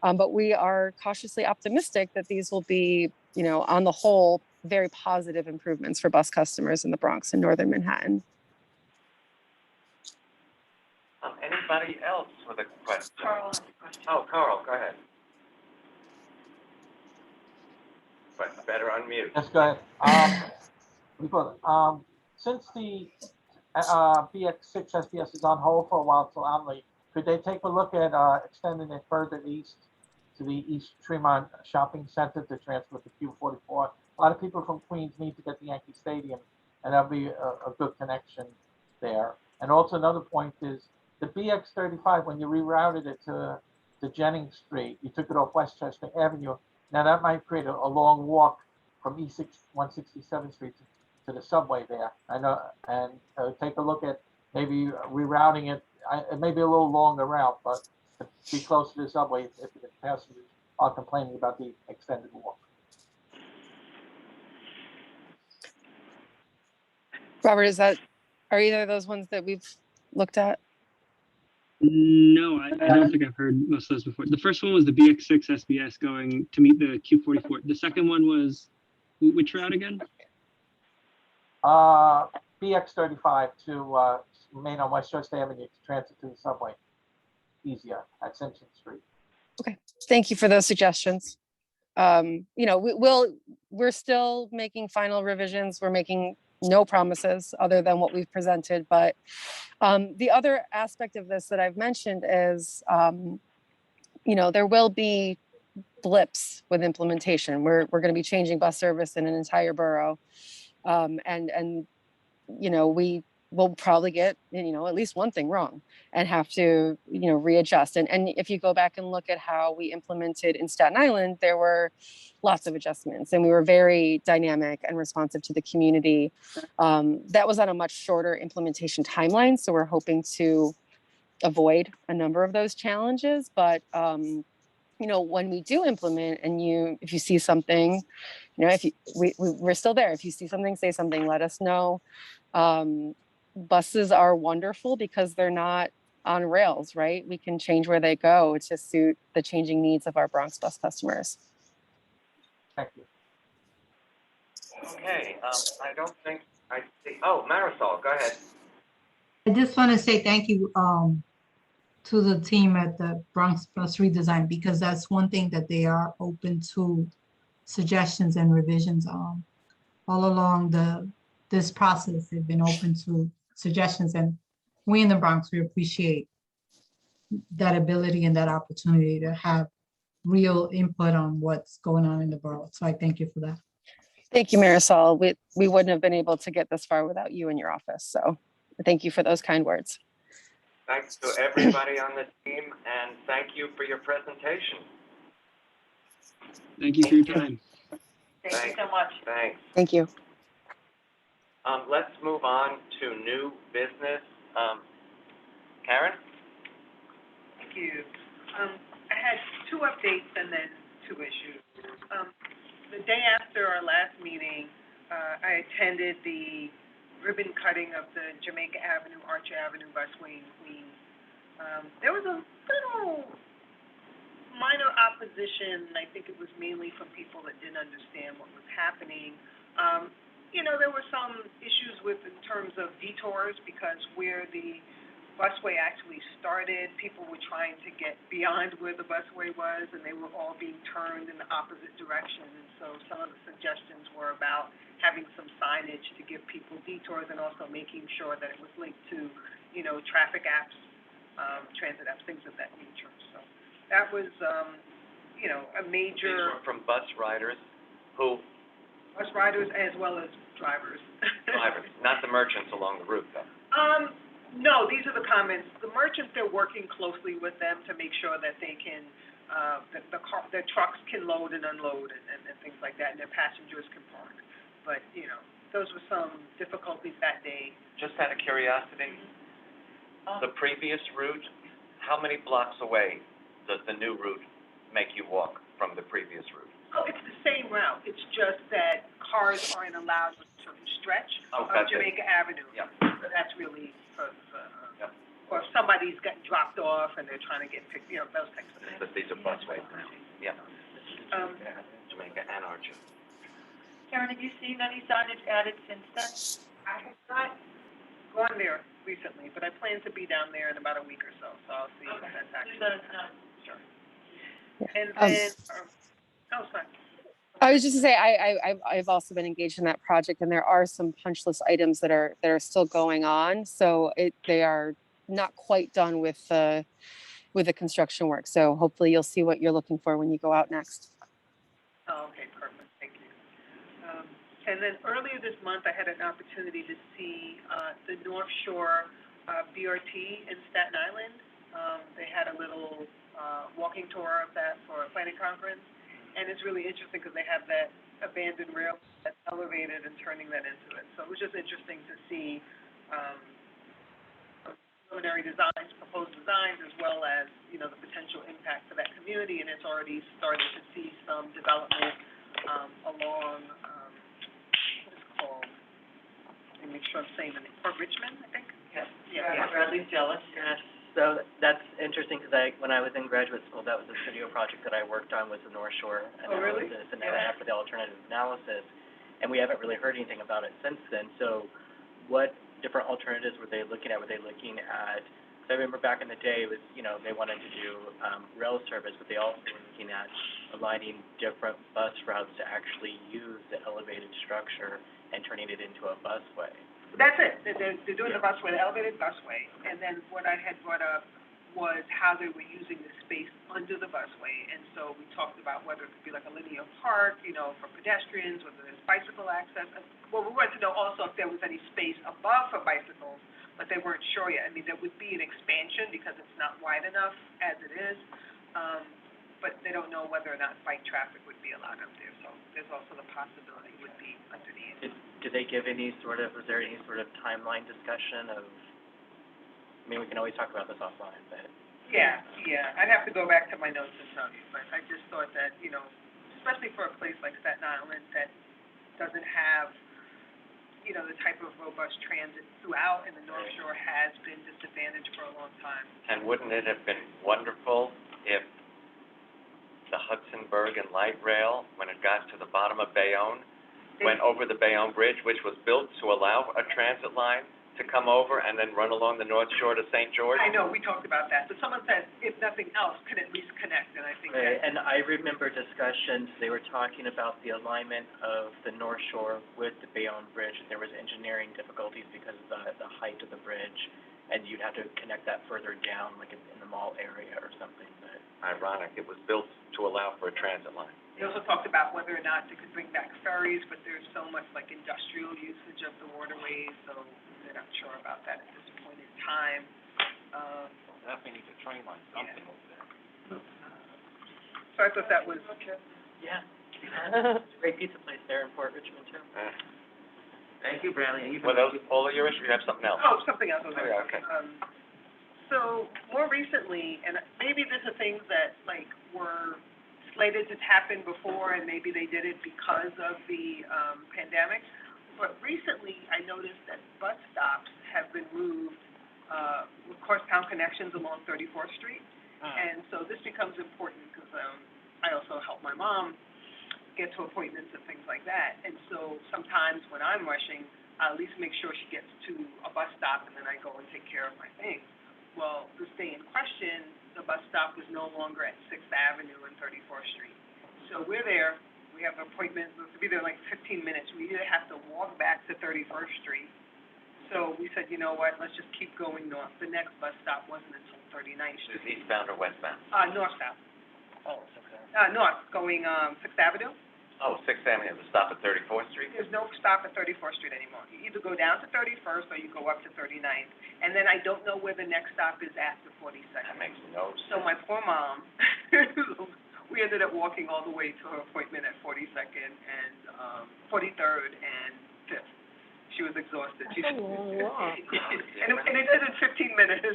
But we are cautiously optimistic that these will be, on the whole, very positive improvements for bus customers in the Bronx and Northern Manhattan. Anybody else with a question? Carl has a question. Oh, Carl, go ahead. But better unmute. Yes, go ahead. Since the BX6 SBS is on hold for a while till Omni, could they take a look at extending it further east to the East Tremont Shopping Center to transfer to Q44? A lot of people from Queens need to get to Yankee Stadium, and that'll be a good connection there. And also another point is the BX35, when you rerouted it to Jennings Street, you took it off Westchester Avenue. Now that might create a long walk from East 167th Street to the subway there. I know, and take a look at maybe rerouting it. It may be a little longer route, but to be close to the subway if the passengers are complaining about the extended walk. Robert, are either of those ones that we've looked at? No, I don't think I've heard most of those before. The first one was the BX6 SBS going to meet the Q44. The second one was which route again? BX35 to remain on Westchester Avenue to transit to the subway. Easier at Simpson Street. Okay, thank you for those suggestions. We're still making final revisions. We're making no promises other than what we've presented. But the other aspect of this that I've mentioned is, there will be blips with implementation. We're going to be changing bus service in an entire borough. We will probably get, at least one thing wrong and have to, readjust. And if you go back and look at how we implemented in Staten Island, there were lots of adjustments and we were very dynamic and responsive to the community. That was on a much shorter implementation timeline. So we're hoping to avoid a number of those challenges. But, when we do implement and if you see something, we're still there. If you see something, say something, let us know. Buses are wonderful because they're not on rails, right? We can change where they go to suit the changing needs of our Bronx bus customers. Thank you. Okay, I don't think I see. Oh, Marisol, go ahead. I just want to say thank you to the team at the Bronx Bus Redesign, because that's one thing that they are open to suggestions and revisions on. All along this process, they've been open to suggestions, and we in the Bronx, we appreciate that ability and that opportunity to have real input on what's going on in the borough. So I thank you for that. Thank you, Marisol. We wouldn't have been able to get this far without you in your office. So thank you for those kind words. Thanks to everybody on the team, and thank you for your presentation. Thank you for your time. Thank you so much. Thanks. Thank you. Let's move on to new business. Karen? Thank you. I had two updates and then two issues. The day after our last meeting, I attended the ribbon cutting of the Jamaica Avenue, Arch Avenue busway in Queens. There was a little minor opposition. I think it was mainly from people that didn't understand what was happening. There were some issues in terms of detours, because where the busway actually started, people were trying to get beyond where the busway was, and they were all being turned in the opposite direction. And so some of the suggestions were about having some signage to give people detours, and also making sure that it was linked to, traffic apps, transit apps, things of that nature. So that was, a major. These were from bus riders who? Bus riders as well as drivers. Drivers, not the merchants along the route, though. No, these are the comments. The merchants, they're working closely with them to make sure that they can, their trucks can load and unload and things like that, and their passengers can park. But, those were some difficulties that day. Just out of curiosity, the previous route, how many blocks away does the new route make you walk from the previous route? Oh, it's the same route. It's just that cars aren't allowed with a certain stretch of Jamaica Avenue. Yeah. So that's really because, or if somebody's gotten dropped off and they're trying to get picked, those types of things. But these are busways now. Yeah. Jamaica and Archer. Karen, have you seen any signage added since then? I have not gone there recently, but I plan to be down there in about a week or so, so I'll see if that's actually. Let us know. Sure. And then, sorry. I was just to say, I've also been engaged in that project, and there are some punch list items that are still going on. So they are not quite done with the construction work. So hopefully you'll see what you're looking for when you go out next. Oh, okay, perfect, thank you. And then earlier this month, I had an opportunity to see the North Shore BRT in Staten Island. They had a little walking tour of that for a planning conference. And it's really interesting because they have that abandoned rail that's elevated and turning that into it. So it was just interesting to see preliminary designs, proposed designs, as well as, the potential impact to that community. And it's already started to see some development along, what is it called? Let me make sure I'm saying the name. Port Richmond, I think? Yes. Yeah. Bradley's jealous. Yes. So that's interesting because when I was in graduate school, that was a studio project that I worked on, was the North Shore really? analysis, and then after the alternative analysis, and we haven't really heard anything about it since then. So what different alternatives were they looking at? Were they looking at, because I remember back in the day, it was, they wanted to do rail service, but they also were looking at aligning different bus routes to actually use the elevated structure and turning it into a busway. That's it. They're doing the busway, the elevated busway. And then what I had brought up was how they were using the space under the busway. And so we talked about whether it could be like a linear park, for pedestrians, whether there's bicycle access. Well, we wanted to know also if there was any space above for bicycles, but they weren't sure yet. I mean, there would be an expansion because it's not wide enough as it is. But they don't know whether or not bike traffic would be allowed up there. So there's also the possibility it would be underneath. Did they give was there any sort of timeline discussion of, I mean, we can always talk about this offline, but. Yeah, I'd have to go back to my notes and tell you, but I just thought that, especially for a place like Staten Island that doesn't have, the type of robust transit throughout, and the North Shore has been disadvantaged for a long time. And wouldn't it have been wonderful if the Hudsonburg and Light Rail, when it got to the bottom of Bayonne, went over the Bayonne Bridge, which was built to allow a transit line to come over and then run along the North Shore to St. George? I know, we talked about that, but someone said, if nothing else, could at least connect, and I think Right, that. and I remember discussions, they were talking about the alignment of the North Shore with the Bayonne Bridge, and there was engineering difficulties because of the height of the bridge, and you'd have to connect that further down, like in the mall area or something, but. Ironic, it was built to allow for a transit line. They also talked about whether or not they could bring back ferries, but there's so much like industrial usage of the waterways, so they're not sure about that at this point in time. Definitely need a train line, something over there. So I thought that was. Yeah. It's a great pizza place there in Port Richmond too. Thank you, Bradley. Were those all of your issues? You have something else? Oh, something else. Oh, yeah, okay. So more recently, and maybe these are things that like were slated to happen before, and maybe they did it because of the pandemic. But recently, I noticed that bus stops have been moved with crosstown connections along 34th Street. And so this becomes important because I also help my mom get to appointments and things like that. And so sometimes when I'm rushing, I at least make sure she gets to a bus stop and then I go and take care of my things. Well, this day in question, the bus stop was no longer at 6th Avenue and 34th Street. So we're there, we have an appointment, we'll be there like 15 minutes. We either have to walk back to 31st Street. So we said, you know what, let's just keep going north. The next bus stop wasn't until 39th Is Street. it eastbound or westbound? North-south. Oh, it's North, going 6th Avenue. Oh, 6th Avenue, the stop at 34th Street? There's no stop at 34th Street anymore. You either go down to 31st or you go up to 39th. And then I don't know where the next stop is after 42nd. That makes no sense. So my poor mom, we ended up walking all the way to her appointment at 42nd and 43rd and 5th. She was exhausted. That's a long walk. and it did in 15 minutes.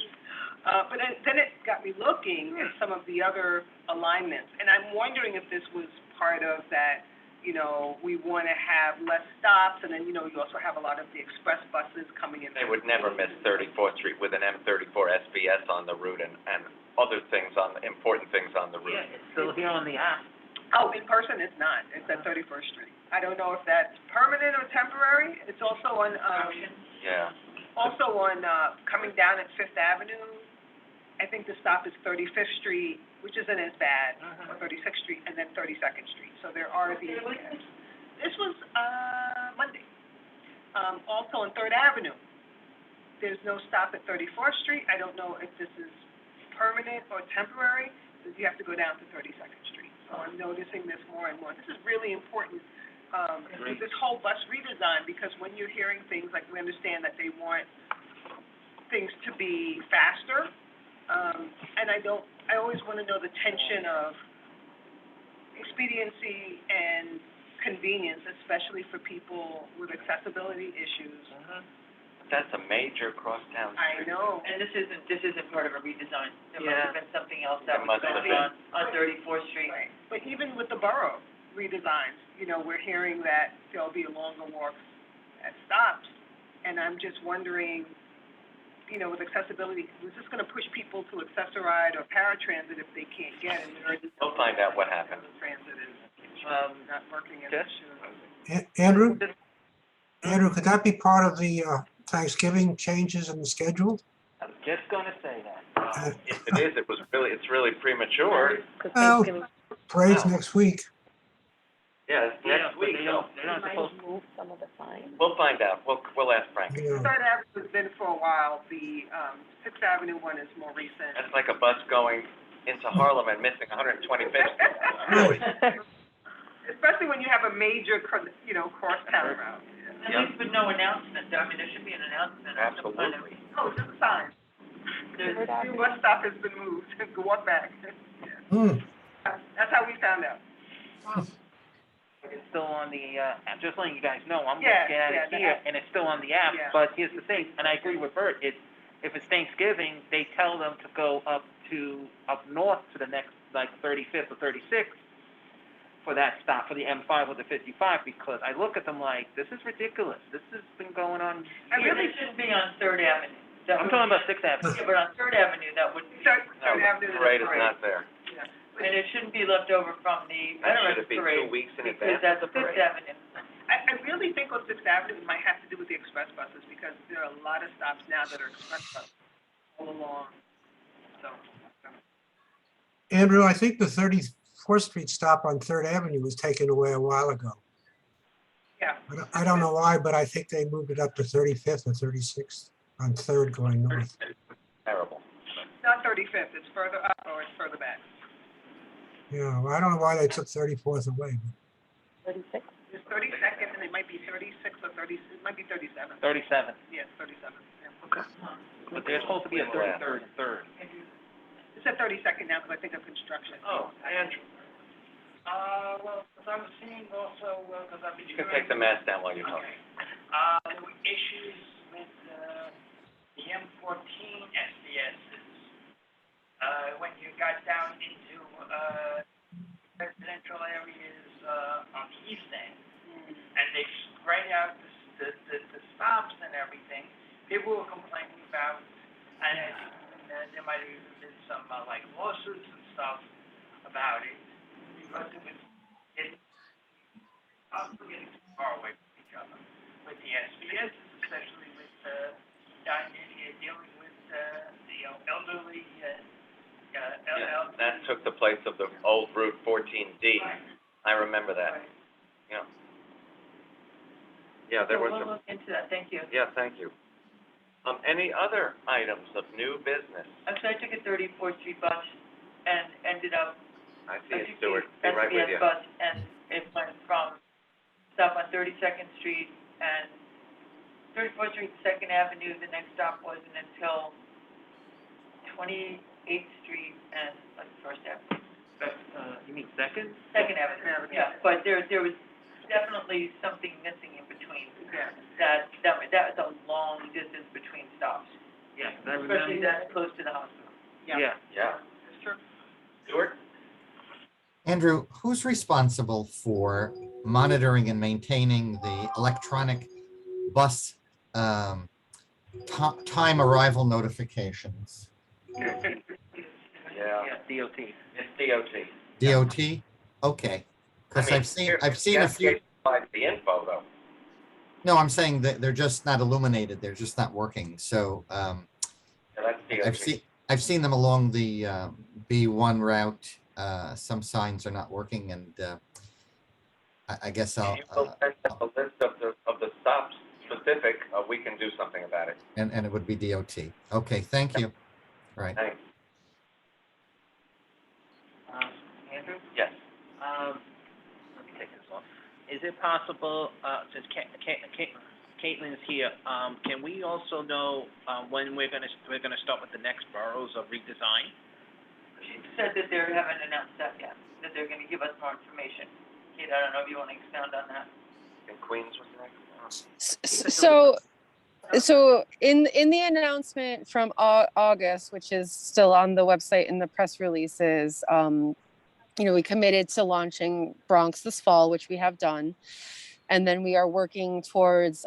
But then it got me looking at some of the other alignments. And I'm wondering if this was part of that, you know, we want to have less stops, and then, you know, you also have a lot of the express buses coming in. They would never miss 34th Street with an M34 SBS on the route and other things important things on the route. Yeah, it's still here on the app. Oh, in person, it's not. It's at 31st Street. I don't know if that's permanent or temporary. It's also on, Yeah. coming down at 5th Avenue. I think the stop is 35th Street, which isn't as bad, or 36th Street, and then 32nd Street. So there are these. This was, Monday. Also on 3rd Avenue, there's no stop at 34th Street. I don't know if this is permanent or temporary, because you have to go down to 32nd Street. So I'm noticing this more and more. This is really important, with this whole bus redesign, because when you're hearing things, like we understand that they want things to be faster, and I always want to know the tension of expediency and convenience, especially for people with accessibility issues. That's a major crosstown I street. know. And this isn't part of a redesign. There must Yeah. have been something else that There was must have going on 34th Street. Right. But even with the borough redesigns, you know, we're hearing that there'll be longer walks at stops. And I'm just wondering, you know, with accessibility, is this going to push people to Access-a-Ride or paratransit if they can't get it? We'll find out what happened. Transit is not working as Jeff? it should. Andrew, could that be part of the Thanksgiving changes in the schedule? I was just gonna say that. If it is, it's really premature. Well, parade's next week. Yeah, it's next but week, they're so not supposed to. Move some of the signs. we'll find out. We'll ask Frank. Yeah. 3rd Avenue has been for a while. The 6th Avenue one is more recent. That's like a bus going into Harlem and missing 125th Street. Especially when you have a major, crosstown route. At least with no announcement, I mean, there should be an announcement. of some kind of- Absolutely. Oh, it's just a sign. There's- The new bus stop has been moved. Go walk back. That's how we found out. It's still on the, just letting you guys know, I'm Yeah, looking at yeah, it the here, app. and it's still on the app, Yeah. but here's the thing, and I agree with Bert, if it's Thanksgiving, they tell them to go up north to the next, like, 35th or 36th for that stop, for the M5 or the 55, because I look at them like, this is ridiculous, this has been going on I here. really shouldn't be on 3rd Avenue. I'm talking about 6th Avenue. Yeah, but on 3rd Avenue, that would be, Third No, Avenue. the parade is not there. and it shouldn't be left over from the That should Veterans be 2 Parade, weeks in because advance that's of the 5th parade. Avenue. I really think on 6th Avenue, it might have to do with the express buses, because there are a lot of stops now that are express buses all along, so. Andrew, I think the 34th Street stop on 3rd Avenue was taken away a while ago. Yeah. I don't know why, but I think they moved it up to 35th or 36th on 3rd going north. Terrible. Not 35th, it's further up or it's further back. Yeah, well, I don't know why they took 34th away. 36? There's 32nd, and it might be 36 or 30, it might be 37. 37, Yeah, 37, yeah. but there's supposed to be a 33rd and 3rd. It's at 32nd now, because I think of construction. Oh, Andrew. Well, because I was seeing also, because I've been. You can take the mask down while you're talking. There were issues with, the M14 SVSs. When you got down into, residential areas, on the east end. And they spread out the stops and everything. People were complaining about, and there might have even been some, like lawsuits and stuff about it, because it was getting too far away from each other. With the SBS, especially with, down in here dealing with, the elderly, Yeah, that took the place of the old Route 14D. I remember that. Yeah. Yeah, there was We'll some, look into that, thank you. yeah, thank you. Any other items of new business? Actually, I took a 34th Street bus and ended up, I see I it, took Stuart. the Be right with you. SBS bus and it went from stop on 32nd Street and 34th Street, 2nd Avenue. The next stop wasn't until 28th Street and like First Avenue. You mean second? Second Avenue, yeah, but there was definitely something missing in between. That was a long distance between stops, Yes, I especially remember. that close to the hospital. Yeah. Yeah. Stuart? Andrew, who's responsible for monitoring and maintaining the electronic bus time arrival notifications? Yeah, DOT. it's DOT. DOT? Okay, because I've seen a few. The info though. No, I'm saying that they're just not illuminated. They're just not working. So Yeah, that's DOT. I've seen them along the B1 route. Some signs are not working, and I guess I'll You will send us a list of the stops specific, we can do something about it. and it would be DOT. Okay, thank you. All right. Thanks. Andrew? Yes. Let me take this off. Is it possible, since Caitlin's here, can we also know, when we're gonna start with the next boroughs of redesign? She said that they haven't announced that yet, that they're gonna give us more information. Kate, I don't know if you wanna expound on that. And Queens was next. So in the announcement from August, which is still on the website in the press releases, we committed to launching Bronx this fall, which we have done. And then we are working towards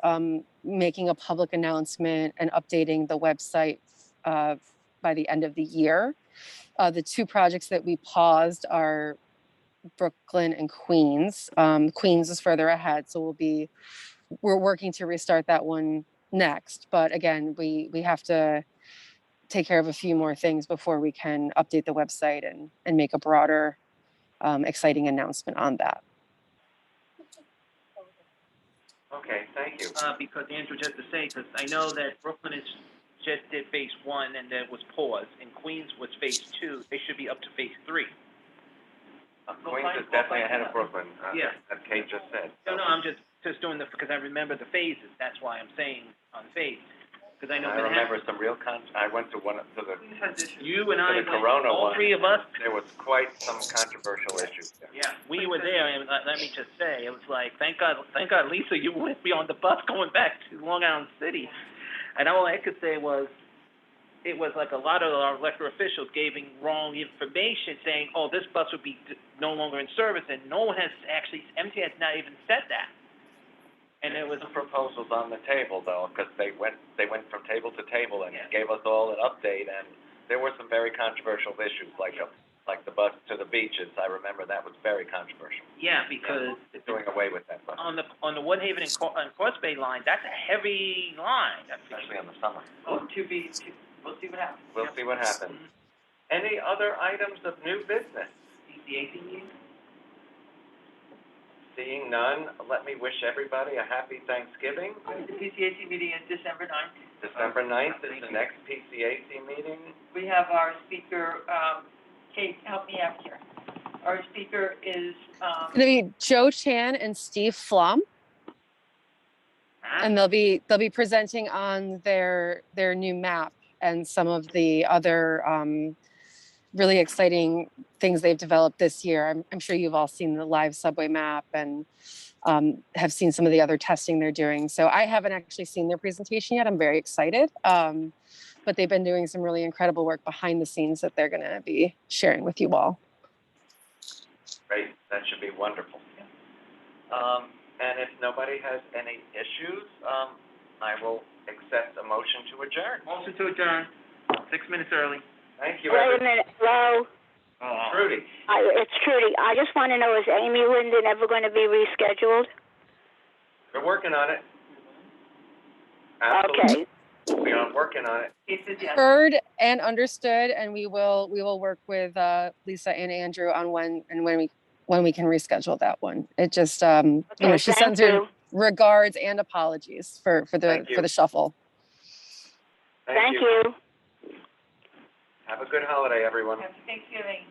making a public announcement and updating the website by the end of the year. The two projects that we paused are Brooklyn and Queens. Queens is further ahead, so we're working to restart that one next. But again, we have to take care of a few more things before we can update the website and make a broader, exciting announcement on that. Okay, thank you. Because Andrew, just to say, because I know that Brooklyn just did phase 1 and then was paused, and Queens was phase 2. They should be up to phase 3. Queens is definitely ahead of Brooklyn, Yeah. as Kate just said. No, I'm just doing the, because I remember the phases. That's why I'm saying on phase. Because I know I remember some real I went to you and I the Corona all one. 3 of us. There was quite some controversial issues there. Yeah, we were there, and let me just say, it was like, thank God, Lisa, you were with me on the bus going back to Long Island City. And all I could say was, it was like a lot of our elected officials giving wrong information, saying, oh, this bus would be no longer in service, and no one has actually, MT has not even said that. And it was some proposals on the table though, because they went from table to table and gave us all an update, and there were some very controversial issues, like the bus to the beaches. I remember that was very controversial. Yeah, because Doing away with that bus, on the Woodhaven and Cross Bay line, that's a heavy line. especially in the summer. We'll see what happens. We'll see what happens. Any other items of new business? CCAC meeting? Seeing none, let me wish everybody a happy Thanksgiving. The PCAC meeting is December 9th. December 9th is the next PCAC meeting. We have our speaker, Kate, help me out here. Our speaker is, It's gonna be Joe Chan and Steve Flum. And they'll be presenting on their new map and some of the other really exciting things they've developed this year. I'm sure you've all seen the live subway map and have seen some of the other testing they're doing. So I haven't actually seen their presentation yet. I'm very excited. But they've been doing some really incredible work behind the scenes that they're going to be sharing with you all. Great, that should be wonderful. And if nobody has any issues, I will accept a motion to adjourn. Motion to adjourn, 6 minutes early. Thank you, Wait a everyone. minute, hello? Trudy. It's Trudy. I just want to know, is Amy Linden ever going to be rescheduled? We're working on it. Absolutely. Okay. We are working on it. He says yes. Heard and understood, and we will work with Lisa and Andrew on when we can reschedule that one. It just you know, Okay, she thank sends her you. regards and apologies for Thank you. the shuffle. Thank you. Have a good holiday, everyone. Happy Thanksgiving.